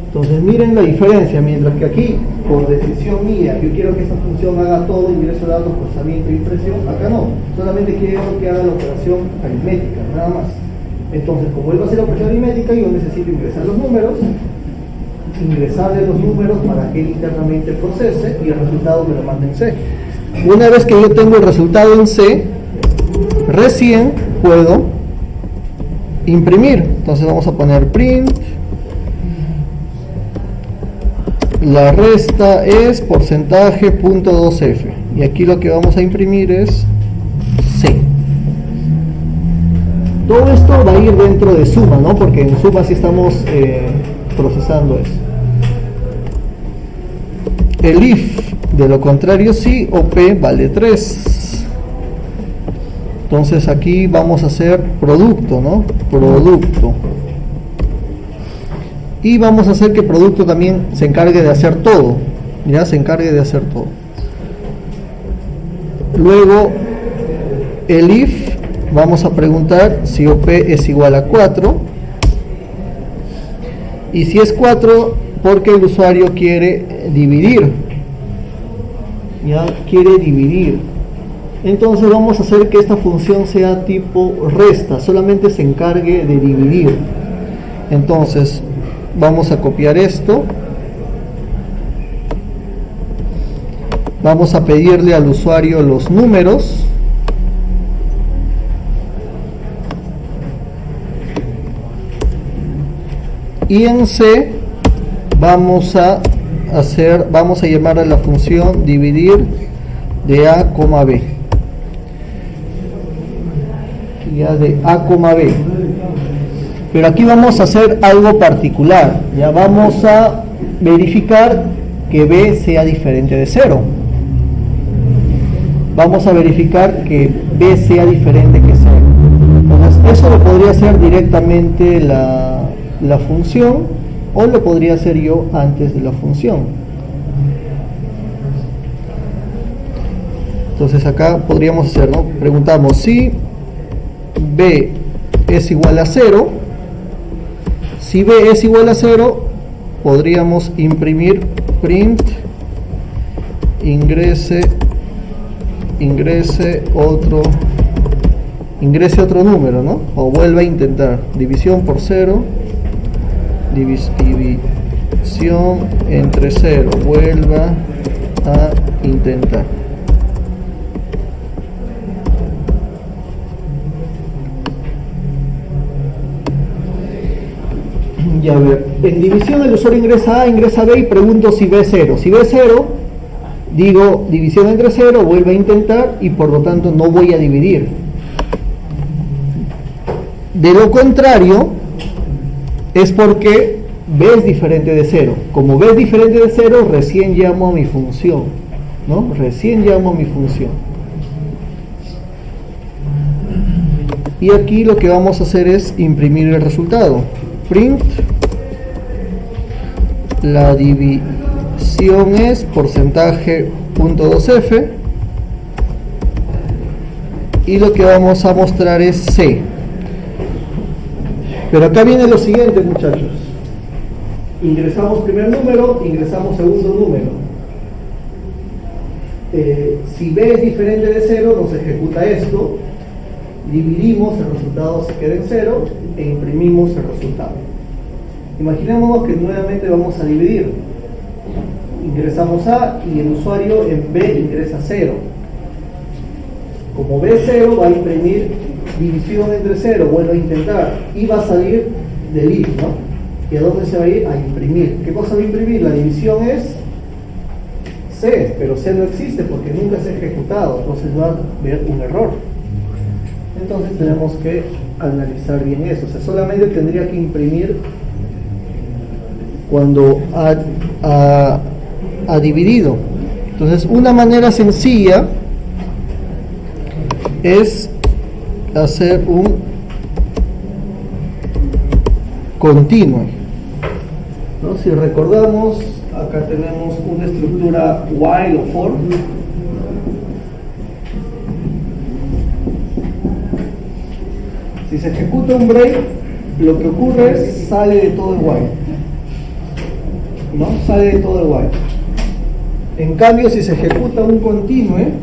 Entonces miren la diferencia, mientras que aquí, por decisión mía, yo quiero que esta función haga todo, ingreso de datos, procesamiento e impresión, acá no, solamente quiero que haga la operación aritmética, nada más. Entonces, como él va a hacer la operación aritmética, yo necesito ingresar los números, ingresarle los números para que él internamente procese y el resultado me lo mande en C. Una vez que yo tengo el resultado en C, recién puedo imprimir. Entonces vamos a poner print. La resta es porcentaje .2f y aquí lo que vamos a imprimir es C. Todo esto va a ir dentro de suma, ¿no? Porque en suma sí estamos procesando eso. el if, de lo contrario sí, OP vale 3. Entonces aquí vamos a hacer producto, ¿no? Producto. Y vamos a hacer que producto también se encargue de hacer todo. Ya se encargue de hacer todo. Luego, el if, vamos a preguntar si OP es igual a 4. Y si es 4, porque el usuario quiere dividir. Ya quiere dividir. Entonces vamos a hacer que esta función sea tipo resta, solamente se encargue de dividir. Entonces vamos a copiar esto, vamos a pedirle al usuario los números, y en C vamos a llamar a la función dividir de A, B, ya de A, B. Pero aquí vamos a hacer algo particular. Ya vamos a verificar que B sea diferente de 0. Vamos a verificar que B sea diferente que 0. Entonces, eso lo podría hacer directamente la función, o lo podría hacer yo antes de la función. Entonces acá podríamos hacer, ¿no? Preguntamos si B es igual a 0. Si B es igual a 0, podríamos imprimir print ingrese otro número, ¿no? O vuelva a intentar división por 0, división entre 0, vuelva a intentar. Y a ver, en división el usuario ingresa A, ingresa B y pregunto si B es 0. Si B es 0, digo división entre 0, vuelve a intentar y por lo tanto no voy a dividir. De lo contrario, es porque B es diferente de 0. Como B es diferente de 0, recién llamo a mi función, ¿no? Recién llamo a mi función. Y aquí lo que vamos a hacer es imprimir el resultado. Print, la división es porcentaje.2f, y lo que vamos a mostrar es C. Pero acá viene lo siguiente, muchachos. Ingresamos primer número, ingresamos segundo número. Si B es diferente de 0, nos ejecuta esto, dividimos, el resultado se queda en 0 e imprimimos el resultado. Imaginémonos que nuevamente vamos a dividir. Ingresamos A y el usuario en B ingresa 0. Como B es 0, va a imprimir división entre 0, vuelve a intentar y va a salir del if, ¿no? ¿Y a dónde se va a ir? A imprimir. ¿Qué cosa va a imprimir? La división es C, pero C no existe porque nunca se ha ejecutado, entonces va a ver un error. Entonces tenemos que analizar bien eso. O sea, solamente tendría que imprimir cuando ha dividido. Entonces, una manera sencilla es hacer un continue, ¿no? Si recordamos, acá tenemos una estructura while o for. Si se ejecuta un break, lo que ocurre es sale de todo el while, ¿no? Sale de todo el while. En cambio, si se ejecuta un continue,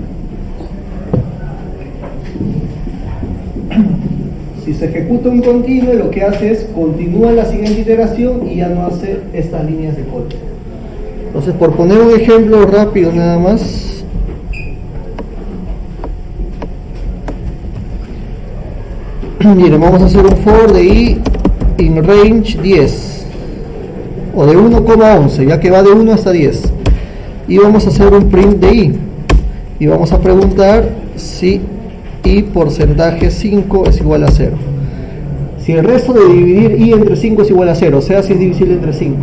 lo que hace es continúa la siguiente iteración y ya no hace estas líneas de código. Entonces, por poner un ejemplo rápido nada más, miren, vamos a hacer un for de i in range 10 o de 1,11, ya que va de 1 hasta 10, y vamos a hacer un print de i y vamos a preguntar si i porcentaje 5 es igual a 0. Si el resto de dividir i entre 5 es igual a 0, o sea, si es divisible entre 5.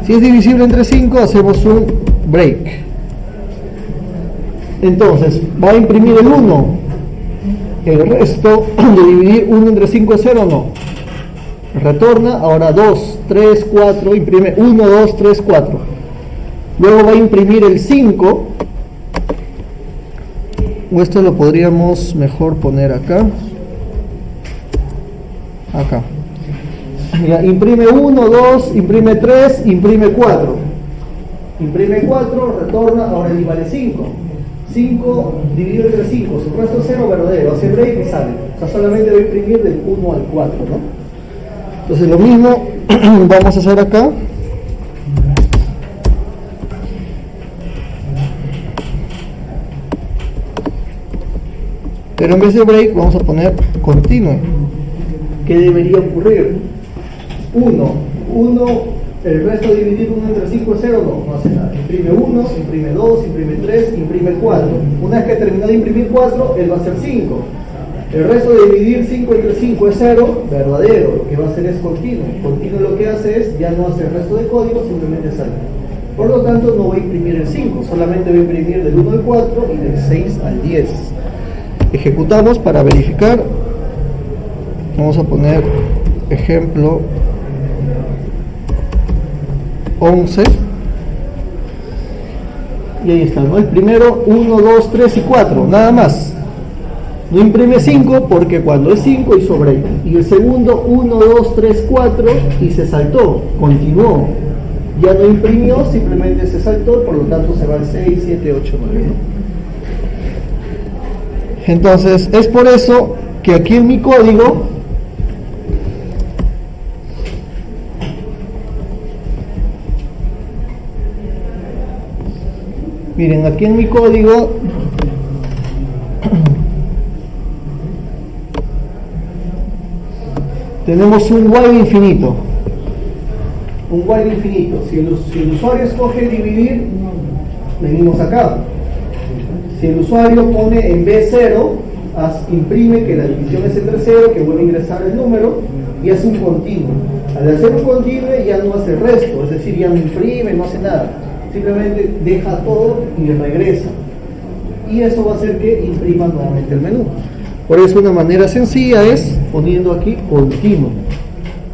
Si es divisible entre 5, hacemos un break. Entonces va a imprimir el 1, el resto de dividir 1 entre 5 es 0, no, retorna. Ahora 2, 3, 4, imprime 1, 2, 3, 4. Luego va a imprimir el 5, o esto lo podríamos mejor poner acá, ya, imprime 1, 2, imprime 3, imprime 4, imprime 4, retorna. Ahora el I vale 5, 5 dividido entre 5, su resto es 0, verdadero, hace break y sale. O sea, solamente va a imprimir del 1 al 4, ¿no? Entonces lo mismo vamos a hacer acá. Pero en vez de break vamos a poner continue. ¿Qué debería ocurrir? 1, el resto dividir 1 entre 5 es 0, no hace nada. Imprime 1, imprime 2, imprime 3, imprime 4. Una vez que terminó de imprimir 4, él va a hacer 5. El resto de dividir 5 entre 5 es 0, verdadero. Lo que va a hacer es continuo. Continuo lo que hace es, ya no hace el resto de código, simplemente sale. Por lo tanto, no va a imprimir el 5, solamente va a imprimir del 1 al 4 y del 6 al 10. Ejecutamos para verificar. Vamos a poner ejemplo 11. Y ahí está, ¿no? El primero 1, 2, 3 y 4, nada más. No imprime 5 porque cuando es 5 hizo break. Y el segundo 1, 2, 3, 4 y se saltó, continuó. Ya no imprimió, simplemente se saltó, por lo tanto se va al 6, 7, 8, 9, ¿no? Entonces, es por eso que aquí en mi código miren, aquí en mi código tenemos un while infinito. Un while infinito. Si el usuario escoge dividir, venimos acá. Si el usuario pone en B0, imprime que la división es entre 0, que vuelve a ingresar el número y hace un continuo. Al hacer un continuo ya no hace el resto, es decir, ya no imprime, no hace nada. Simplemente deja todo y regresa. Y eso va a hacer que imprima nuevamente el menú. Por eso una manera sencilla es poniendo aquí continuo.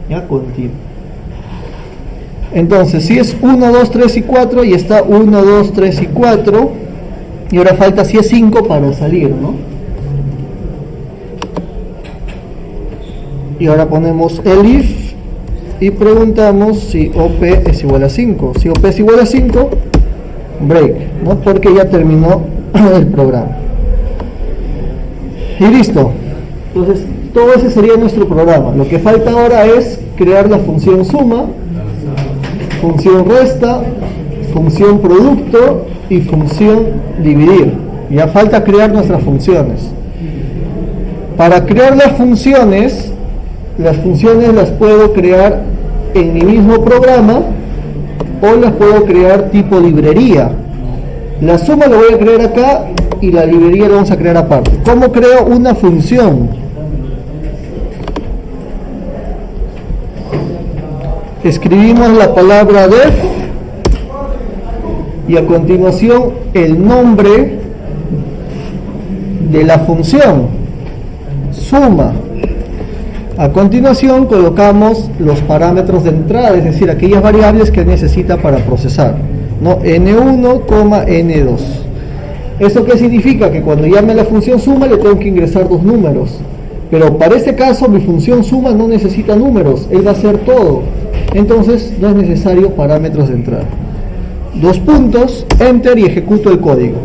Ya, continuo. Entonces, si es 1, 2, 3 y 4 y está 1, 2, 3 y 4, y ahora falta si es 5 para salir, ¿no? Y ahora ponemos el if y preguntamos si OP es igual a 5. Si OP es igual a 5, break, ¿no? Porque ya terminó el programa. Y listo. Entonces, todo ese sería nuestro programa. Lo que falta ahora es crear la función suma, función resta, función producto y función dividir. Ya falta crear nuestras funciones. Para crear las funciones las puedo crear en mi mismo programa o las puedo crear tipo librería. La suma la voy a crear acá y la librería la vamos a crear aparte. ¿Cómo creo una función? Escribimos la palabra def y a continuación el nombre de la función suma. A continuación colocamos los parámetros de entrada, es decir, aquellas variables que necesita para procesar, ¿no? N1, N2. ¿Eso qué significa? Que cuando llame la función suma le tengo que ingresar dos números, pero para este caso mi función suma no necesita números, él va a hacer todo, entonces no es necesario parámetros de entrada. Dos puntos, enter y ejecuto el código.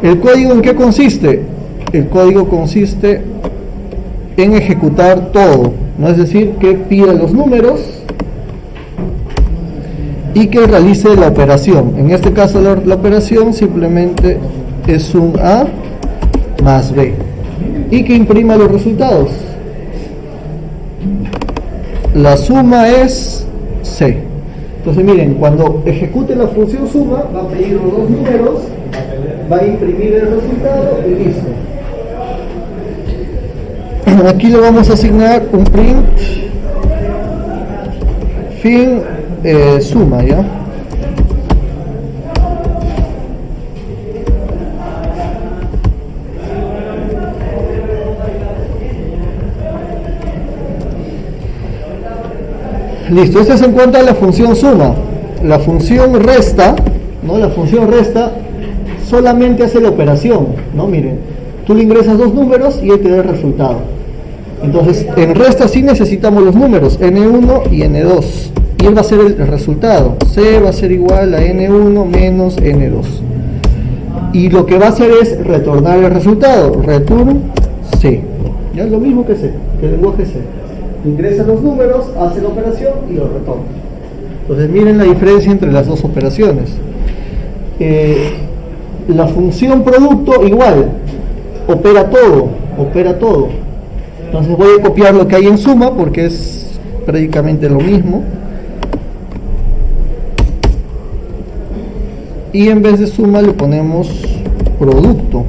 ¿El código en qué consiste? El código consiste en ejecutar todo, ¿no? Es decir, que pida los números y que realice la operación. En este caso la operación simplemente es un A más B y que imprima los resultados. La suma es C. Entonces miren, cuando ejecute la función suma va a pedir los dos números, va a imprimir el resultado y listo. Aquí le vamos a asignar un print fin suma, ¿ya? Listo, esto es en cuanto a la función suma. La función resta, ¿no? La función resta solamente hace la operación, ¿no? Miren, tú le ingresas dos números y él te da el resultado. Entonces, en resta sí necesitamos los números, n1 y n2. Y él va a ser el resultado. C va a ser igual a n1 menos n2. Y lo que va a hacer es retornar el resultado. Return C. Ya es lo mismo que C, que el lenguaje C. Ingresa los números, hace la operación y lo retorna. Entonces miren la diferencia entre las dos operaciones. La función producto igual, opera todo. Entonces voy a copiar lo que hay en suma porque es prácticamente lo mismo. Y en vez de suma le ponemos producto.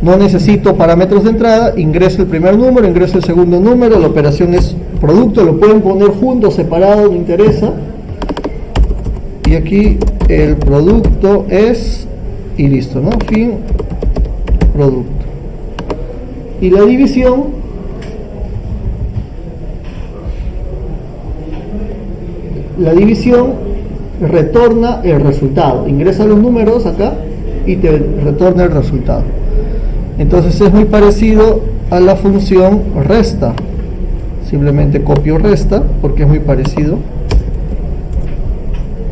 No necesito parámetros de entrada, ingreso el primer número, ingreso el segundo número, la operación es producto, lo pueden poner juntos, separado, no interesa. Y aquí el producto es, y listo, ¿no? Fin, producto. Y la división, retorna el resultado. Ingresa los números acá y te retorna el resultado. Entonces es muy parecido a la función resta. Simplemente copio resta porque es muy parecido.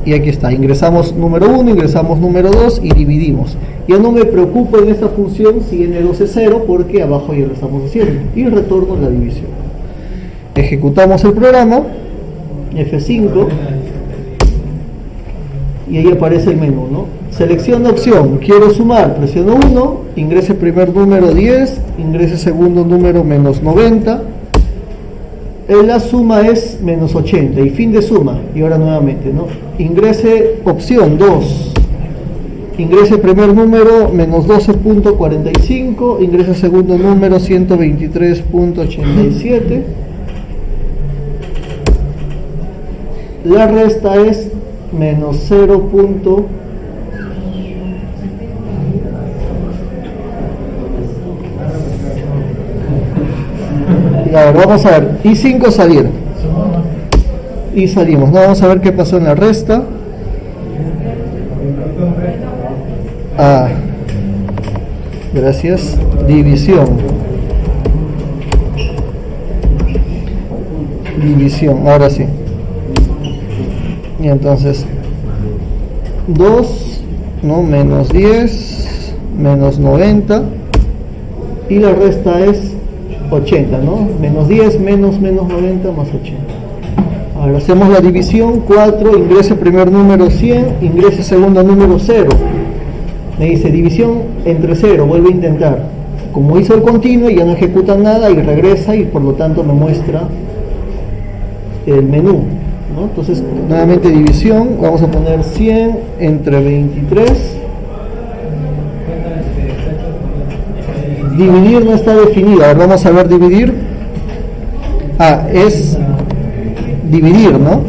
Y aquí está, ingresamos número 1, ingresamos número 2 y dividimos. Ya no me preocupo en esta función si n2 es 0 porque abajo ya lo estamos haciendo. Y retorno la división. Ejecutamos el programa, F5, y ahí aparece el menú, ¿no? Selecciono opción, quiero sumar, presiono 1, ingrese primer número 10, ingrese segundo número menos 90, la suma es menos 80 y fin de suma, y ahora nuevamente, ¿no? Ingrese opción 2, ingrese primer número menos 12.45, ingrese segundo número 123.87, la resta es menos 0. Y a ver, vamos a ver, y 5 salieron y salimos, no, vamos a ver qué pasó en la resta. Gracias. División, ahora sí. Y entonces 2, ¿no? Menos 10, menos 90, y la resta es 80, ¿no? Menos 10, menos 90, más 80. Ahora hacemos la división, 4, ingrese primer número 100, ingrese segundo número 0. Me dice división entre 0, vuelve a intentar. Como hizo el continuo, ya no ejecuta nada y regresa y por lo tanto me muestra el menú, ¿no? Entonces, nuevamente división, vamos a poner 100 entre 23. Dividir no está definido. A ver, vamos a ver dividir. Es dividir, ¿no?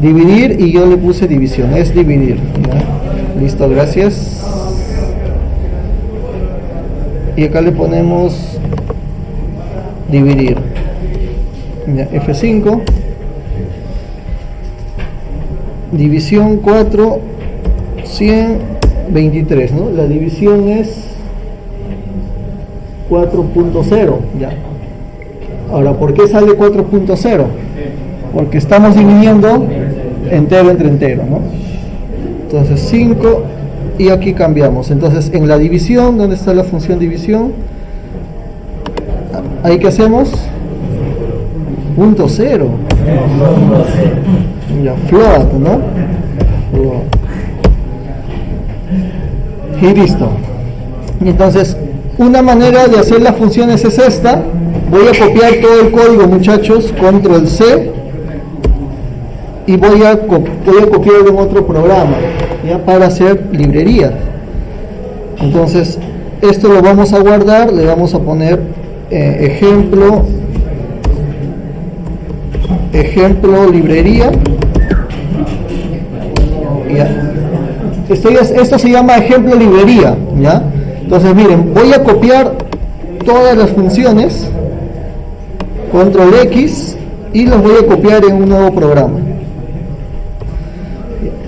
Dividir, y yo le puse división, es dividir, ¿ya? Listo, gracias. Y acá le ponemos dividir, ya, F5. División 4, 100, 23, ¿no? La división es 4.0, ya. Ahora, ¿por qué sale 4.0? Porque estamos dividiendo entero entre entero, ¿no? Entonces 5, y aquí cambiamos. Entonces en la división, ¿dónde está la función división? ¿Ahí qué hacemos? Punto cero. Ya, float, ¿no? Y listo. Y entonces, una manera de hacer las funciones es esta. Voy a copiar todo el código, muchachos, control C, y voy a copiarlo en otro programa, ya, para hacer librerías. Entonces esto lo vamos a guardar, le vamos a poner ejemplo librería, ya. Esto se llama ejemplo librería, ya. Entonces miren, voy a copiar todas las funciones, control X, y los voy a copiar en un nuevo programa.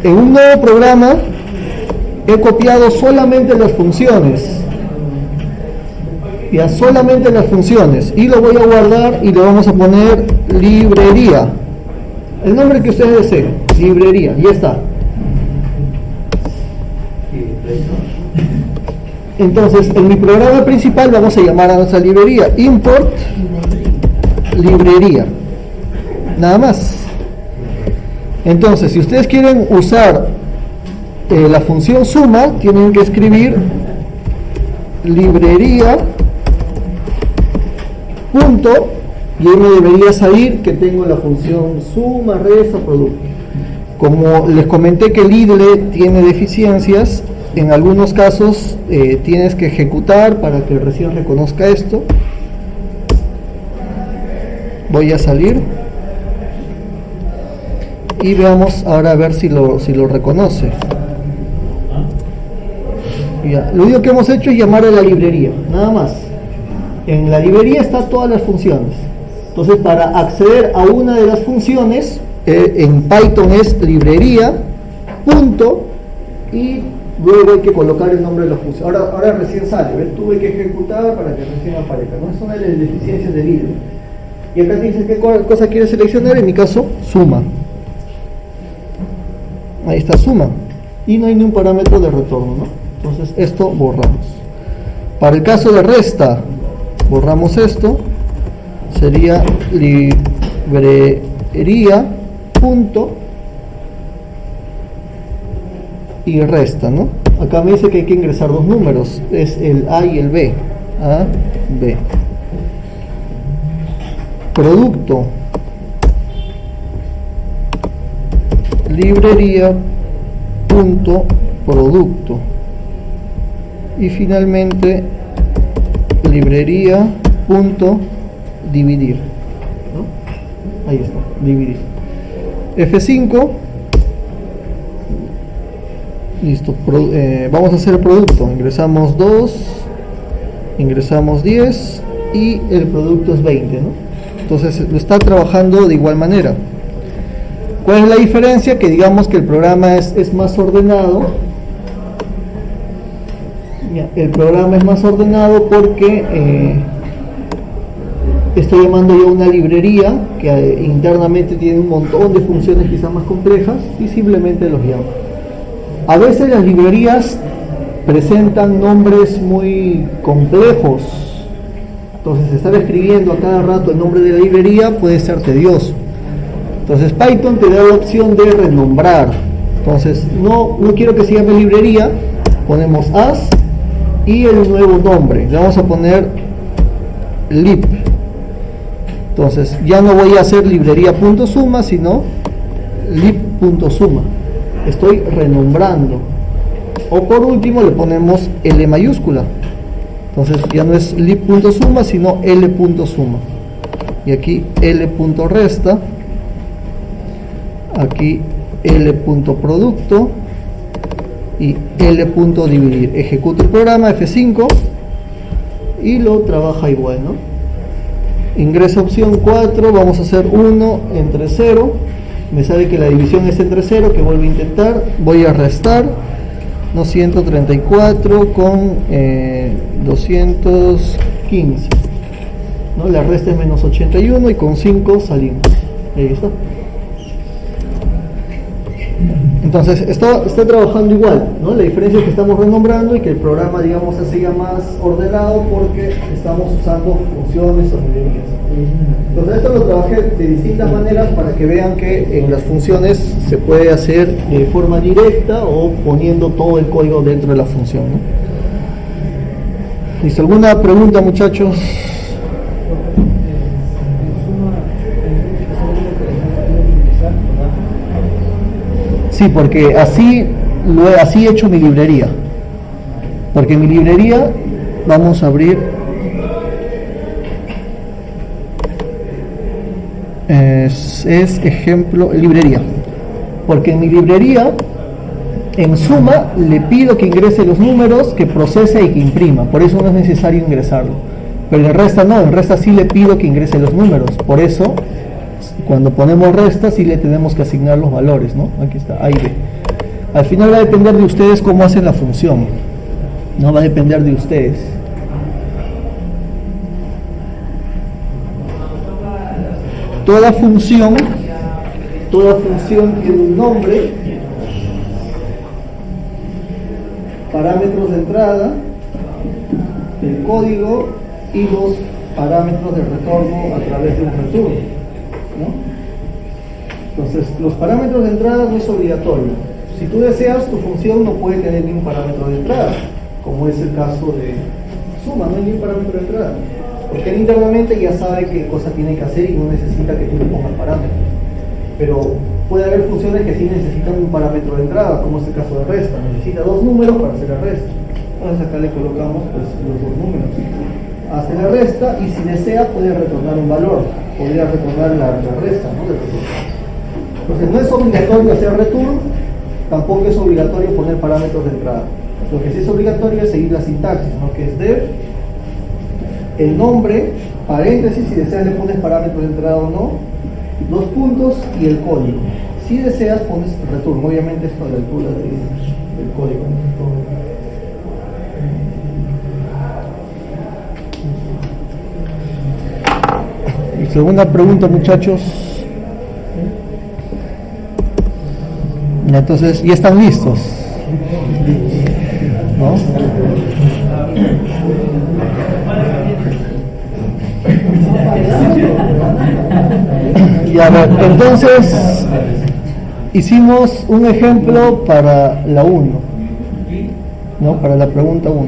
En un nuevo programa he copiado solamente las funciones, ya solamente las funciones, y lo voy a guardar y le vamos a poner librería, el nombre que ustedes deseen, librería, ya está. Entonces en mi programa principal vamos a llamar a nuestra librería import librería, nada más. Entonces si ustedes quieren usar la función suma, tienen que escribir librería punto, y ahí me debería salir que tengo la función suma, resta, producto. Como les comenté que el idle tiene deficiencias, en algunos casos tienes que ejecutar para que recién reconozca esto. Voy a salir y veamos ahora a ver si lo reconoce. Ya, lo único que hemos hecho es llamar a la librería, nada más. En la librería están todas las funciones. Entonces, para acceder a una de las funciones, en Python es librería, punto, y luego hay que colocar el nombre de la función. Ahora recién sale, ¿ves? Tuve que ejecutar para que recién aparezca, ¿no? Es una de las deficiencias del IDE. Y acá te dice qué cosa quiere seleccionar, en mi caso, suma. Ahí está suma. Y no hay ni un parámetro de retorno, ¿no? Entonces esto borramos. Para el caso de resta, borramos esto. Sería librería punto y resta, ¿no? Acá me dice que hay que ingresar dos números, es el A y el B. A, B. Producto librería punto producto, y finalmente librería punto dividir, ¿no? Ahí está, dividir. F5, listo. Vamos a hacer el producto, ingresamos 2, ingresamos 10 y el producto es 20, ¿no? Entonces lo está trabajando de igual manera. ¿Cuál es la diferencia? Que digamos que el programa es más ordenado. El programa es más ordenado porque estoy llamando yo a una librería que internamente tiene un montón de funciones quizás más complejas y simplemente los llamo. A veces las librerías presentan nombres muy complejos, entonces estar escribiendo a cada rato el nombre de la librería puede ser tedioso. Entonces Python te da la opción de renombrar. Entonces no quiero que se llame librería, ponemos as y el nuevo nombre, le vamos a poner lib. Entonces ya no voy a hacer librería.suma, sino lib.suma. Estoy renombrando. O por último le ponemos L mayúscula. Entonces ya no es lib.suma, sino L.suma. Y aquí L.resta. Aquí L.producto y L.dividir. Ejecuto el programa F5 y lo trabaja igual, ¿no? Ingresa opción 4, vamos a hacer 1 entre 0. Me sale que la división es entre 0, que vuelvo a intentar. Voy a restar, ¿no? 134 con 215, ¿no? La resta es menos 81 y con 5 salimos. Ahí está. Entonces está trabajando igual, ¿no? La diferencia es que estamos renombrando y que el programa, digamos, se siga más ordenado porque estamos usando funciones o librerías. Entonces esto lo trabajé de distintas maneras para que vean que en las funciones se puede hacer de forma directa o poniendo todo el código dentro de la función, ¿no? ¿Listo? ¿Alguna pregunta, muchachos? Sí, porque así he hecho mi librería. Porque en mi librería vamos a abrir es ejemplo librería. Porque en mi librería en suma le pido que ingrese los números, que procese y que imprima. Por eso no es necesario ingresarlo. Pero en resta no, en resta sí le pido que ingrese los números. Por eso cuando ponemos resta sí le tenemos que asignar los valores, ¿no? Aquí está, A y B. Al final va a depender de ustedes cómo hacen la función, no va a depender de ustedes. Toda función tiene un nombre, parámetros de entrada, el código y los parámetros de retorno a través de un return, ¿no? Entonces, los parámetros de entrada no es obligatorio. Si tú deseas, tu función no puede tener ningún parámetro de entrada, como es el caso de suma, no hay ningún parámetro de entrada, porque él internamente ya sabe qué cosa tiene que hacer y no necesita que tú le pongas parámetros. Pero puede haber funciones que sí necesitan un parámetro de entrada, como es el caso de resta, necesita dos números para hacer la resta. Entonces acá le colocamos pues, los dos números. Hace la resta y si desea puede retornar un valor, podría retornar la resta, ¿no? Entonces no es obligatorio hacer return, tampoco es obligatorio poner parámetros de entrada. Lo que sí es obligatorio es seguir la sintaxis, ¿no? Que es def, el nombre, paréntesis, si deseas le pones parámetros de entrada o no, dos puntos y el código. Si deseas pones return, obviamente esto a la altura del código, ¿no? Segunda pregunta, muchachos. Entonces, ya están listos, ¿no? Y a ver, entonces hicimos un ejemplo para la 1, ¿no? Para la pregunta 1.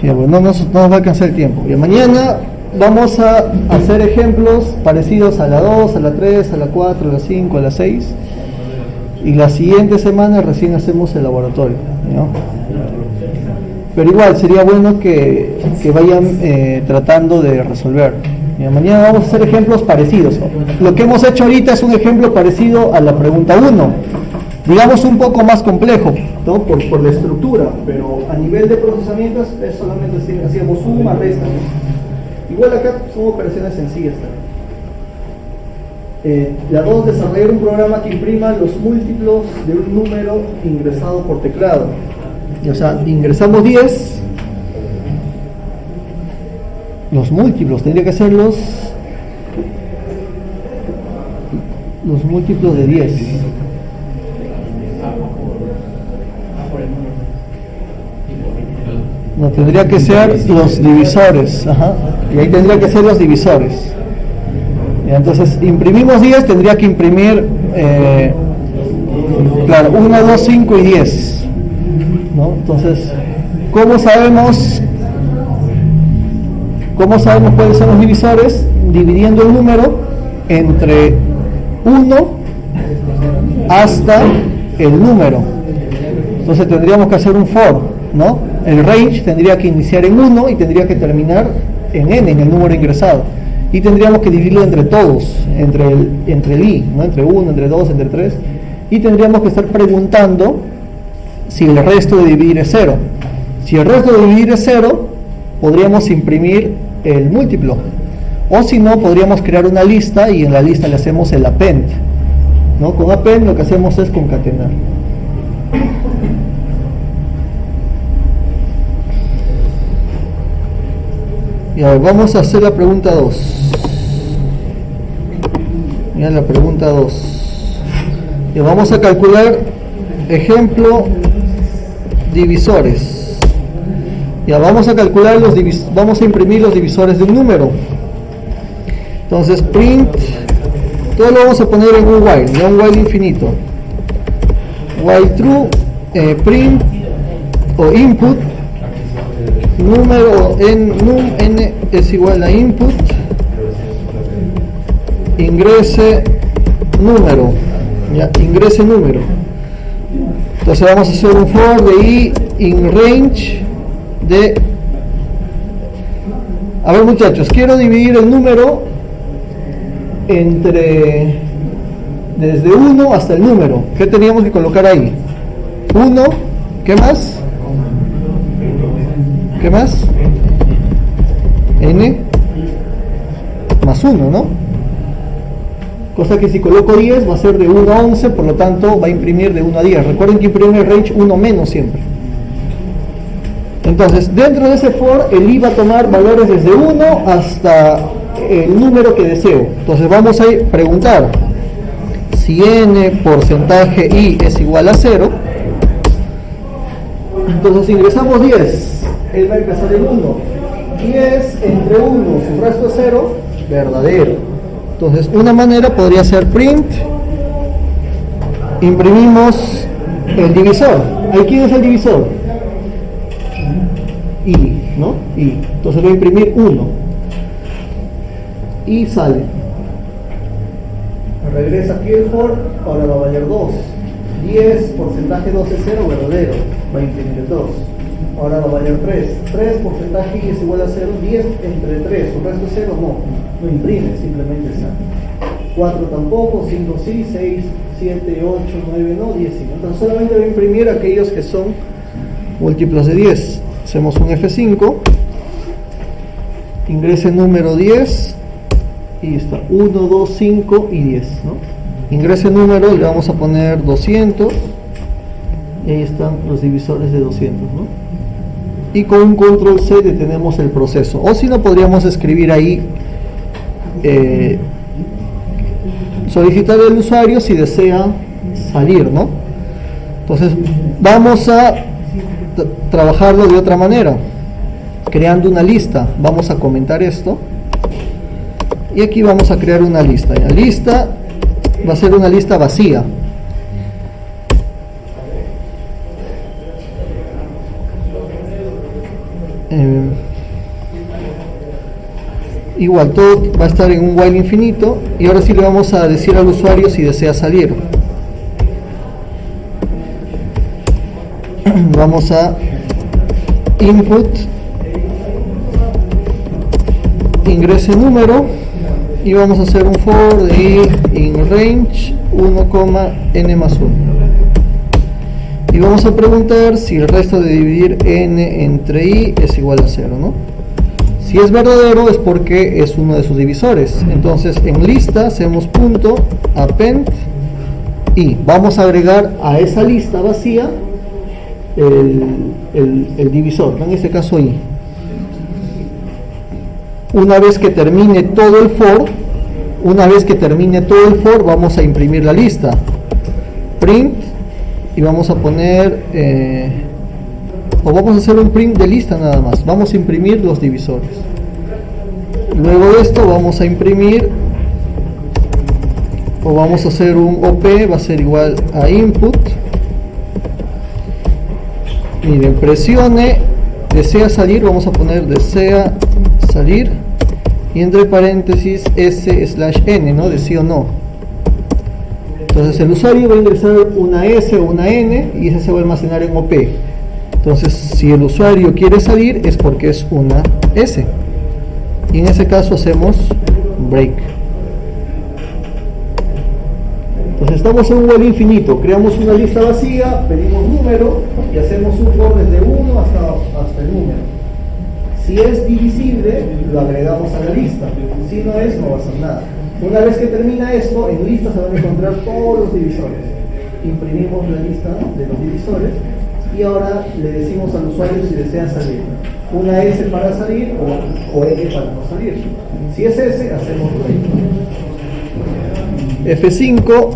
Ya, bueno, no nos va a alcanzar el tiempo. Y mañana vamos a hacer ejemplos parecidos a la 2, a la 3, a la 4, a la 5, a la 6. Y la siguiente semana recién hacemos el laboratorio, ¿no? Pero igual sería bueno que vayan tratando de resolver. Mañana vamos a hacer ejemplos parecidos. Lo que hemos hecho ahorita es un ejemplo parecido a la pregunta 1, digamos un poco más complejo, ¿no? por la estructura, pero a nivel de procesamiento es solamente hacíamos suma, resta, ¿no? Igual acá son operaciones sencillas también. La 2, desarrollar un programa que imprima los múltiplos de un número ingresado por teclado. O sea, ingresamos 10, los múltiplos, tendría que ser los múltiplos de 10. No, tendría que ser los divisores, ajá, y ahí tendría que ser los divisores. Entonces, imprimimos 10, tendría que imprimir, claro, 1, 2, 5 y 10, ¿no? Entonces, ¿cómo sabemos cuáles son los divisores? Dividiendo el número entre 1 hasta el número. Entonces tendríamos que hacer un for, ¿no? El range tendría que iniciar en 1 y tendría que terminar en n, en el número ingresado. Y tendríamos que dividirlo entre todos, entre el i, ¿no? Entre 1, entre 2, entre 3. Y tendríamos que estar preguntando si el resto de dividir es 0. Si el resto de dividir es 0, podríamos imprimir el múltiplo. O si no, podríamos crear una lista y en la lista le hacemos el append, ¿no? Con append lo que hacemos es concatenar. Y a ver, vamos a hacer la pregunta 2. Mira la pregunta 2. Y vamos a calcular ejemplo divisores. Ya vamos a calcular vamos a imprimir los divisores de un número. Entonces print, todo lo vamos a poner en un while, ya un while infinito. While true, print o input, número n es igual a input, ingrese número, ya, ingrese número. Entonces vamos a hacer un for de i in range de, a ver muchachos, quiero dividir el número desde 1 hasta el número. ¿Qué teníamos que colocar ahí? 1, ¿qué más? ¿Qué más? N más 1, ¿no? Cosa que si coloco 10 va a ser de 1 a 11, por lo tanto va a imprimir de 1 a 10. Recuerden que imprime el range 1 menos siempre. Entonces, dentro de ese for, el i va a tomar valores desde 1 hasta el número que deseo. Entonces vamos a preguntar si n porcentaje i es igual a 0. Entonces ingresamos 10, él va a empezar en 1. 10 entre 1, su resto es 0, verdadero. Entonces una manera podría ser print, imprimimos el divisor. ¿Ahí quién es el divisor? I, ¿no? I. Entonces voy a imprimir 1 y sale. Regresa aquí el for, ahora va a valer 2. 10 porcentaje 2 es 0, verdadero, va a imprimir 2. Ahora va a valer 3. 3 porcentaje i es igual a 0, 10 entre 3, su resto es 0, no imprime, simplemente sale. 4 tampoco, 5 sí, 6, 7, 8, 9 no, 10 sí. Entonces solamente voy a imprimir aquellos que son múltiplos de 10. Hacemos un F5, ingrese número 10 y está 1, 2, 5 y 10, ¿no? Ingrese número, le vamos a poner 200 y ahí están los divisores de 200, ¿no? Y con un control C detenemos el proceso, o si no podríamos escribir ahí solicitar al usuario si desea salir, ¿no? Entonces vamos a trabajarlo de otra manera, creando una lista. Vamos a comentar esto y aquí vamos a crear una lista. La lista va a ser una lista vacía. Igual todo va a estar en un while infinito y ahora sí le vamos a decir al usuario si desea salir. Vamos a input, ingrese número y vamos a hacer un for de i in range 1,n más 1 y vamos a preguntar si el resto de dividir n entre i es igual a 0, ¿no? Si es verdadero es porque es uno de sus divisores. Entonces en lista hacemos punto append y vamos a agregar a esa lista vacía el divisor, ¿no? En este caso i. Una vez que termine todo el for, vamos a imprimir la lista. Print y vamos a poner o vamos a hacer un print de lista nada más. Vamos a imprimir los divisores. Luego de esto vamos a imprimir o vamos a hacer un OP, va a ser igual a input. Miren, presione desea salir, vamos a poner desea salir y entre paréntesis s/n, ¿no? De sí o no. Entonces el usuario va a ingresar una s o una n y ese se va a almacenar en OP. Entonces si el usuario quiere salir es porque es una s y en ese caso hacemos break. Entonces estamos en un while infinito, creamos una lista vacía, pedimos número y hacemos un for desde 1 hasta el número. Si es divisible, lo agregamos a la lista. Si no es, no va a hacer nada. Una vez que termina esto, en lista se van a encontrar todos los divisores. Imprimimos la lista de los divisores y ahora le decimos al usuario si desea salir. Una S para salir o N para no salir. Si es S, hacemos break. F5,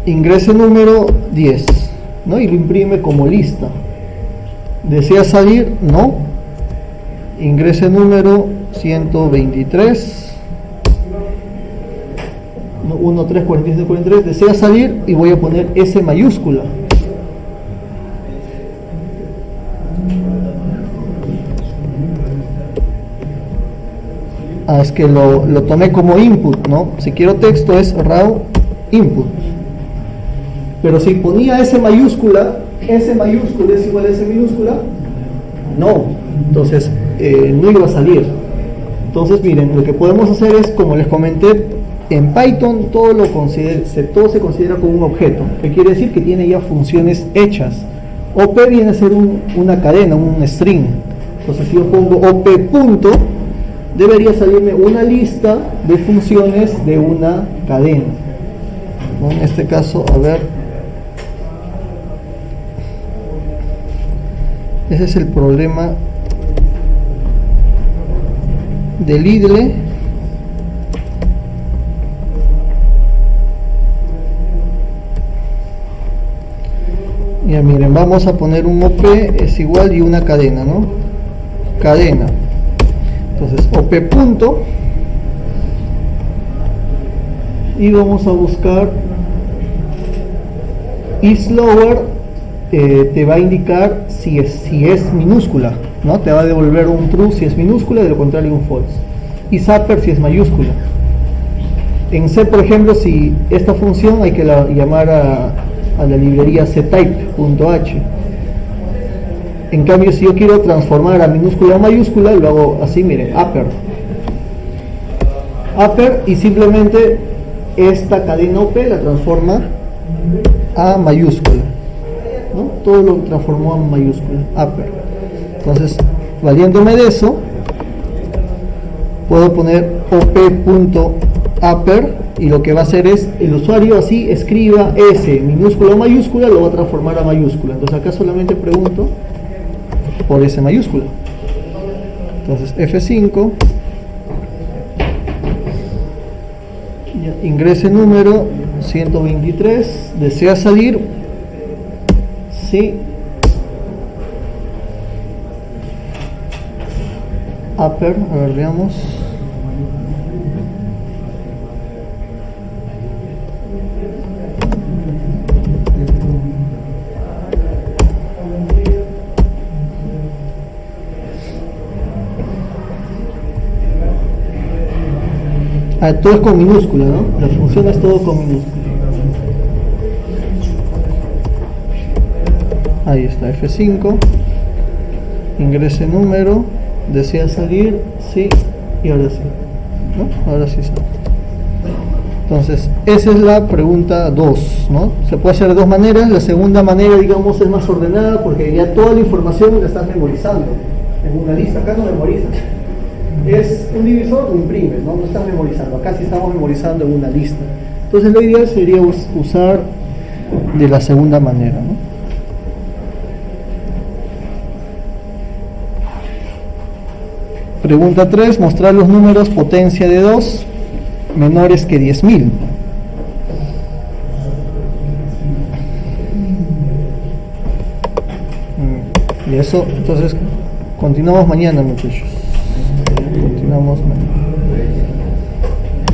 ingrese número 10, ¿no? Y lo imprime como lista. ¿Desea salir? No. Ingrese número 123 1, 3, 46, 43. Desea salir y voy a poner S mayúscula. Es que lo tomé como input, ¿no? Si quiero texto es raw input. Pero si ponía S mayúscula es igual a S minúscula, no. Entonces no iba a salir. Entonces miren, lo que podemos hacer es, como les comenté, en Python todo se considera como un objeto, que quiere decir que tiene ya funciones hechas. OP viene a ser una cadena, un string. Entonces si yo pongo OP punto, debería salirme una lista de funciones de una cadena, ¿no? En este caso, a ver, ese es el problema del idle. Ya miren, vamos a poner un OP es igual y una cadena, ¿no? Cadena. Entonces OP punto, y vamos a buscar isLower, te va a indicar si es minúscula, ¿no? Te va a devolver un true si es minúscula, de lo contrario un false. isUpper si es mayúscula. En C, por ejemplo, si esta función hay que llamar a la librería ctype.h. En cambio, si yo quiero transformar a minúscula a mayúscula, lo hago así, miren, upper, y simplemente esta cadena OP la transforma a mayúscula, ¿no? Todo lo transformó a mayúscula, upper. Entonces, valiéndome de eso, puedo poner op.upper, y lo que va a hacer es, el usuario así escriba S minúscula o mayúscula, lo va a transformar a mayúscula. Entonces acá solamente pregunto por S mayúscula. Entonces F5, ya, ingrese número 123, desea salir, sí, upper, a ver, veamos. Todo es con minúscula, ¿no? La función es todo con minúscula. Ahí está, F5, ingrese número, desea salir, sí, y ahora sí, ¿no? Ahora sí sale. Entonces, esa es la pregunta 2, ¿no? Se puede hacer de dos maneras. La segunda manera, digamos, es más ordenada porque ya toda la información la estás memorizando en una lista. Acá no memorizas. Es un divisor, lo imprimes, ¿no? No estás memorizando. Acá sí estamos memorizando en una lista. Entonces lo ideal sería usar de la segunda manera, ¿no? Pregunta 3, mostrar los números potencia de 2 menores que 10.000. Y eso, entonces, continuamos mañana, muchachos. Continuamos mañana.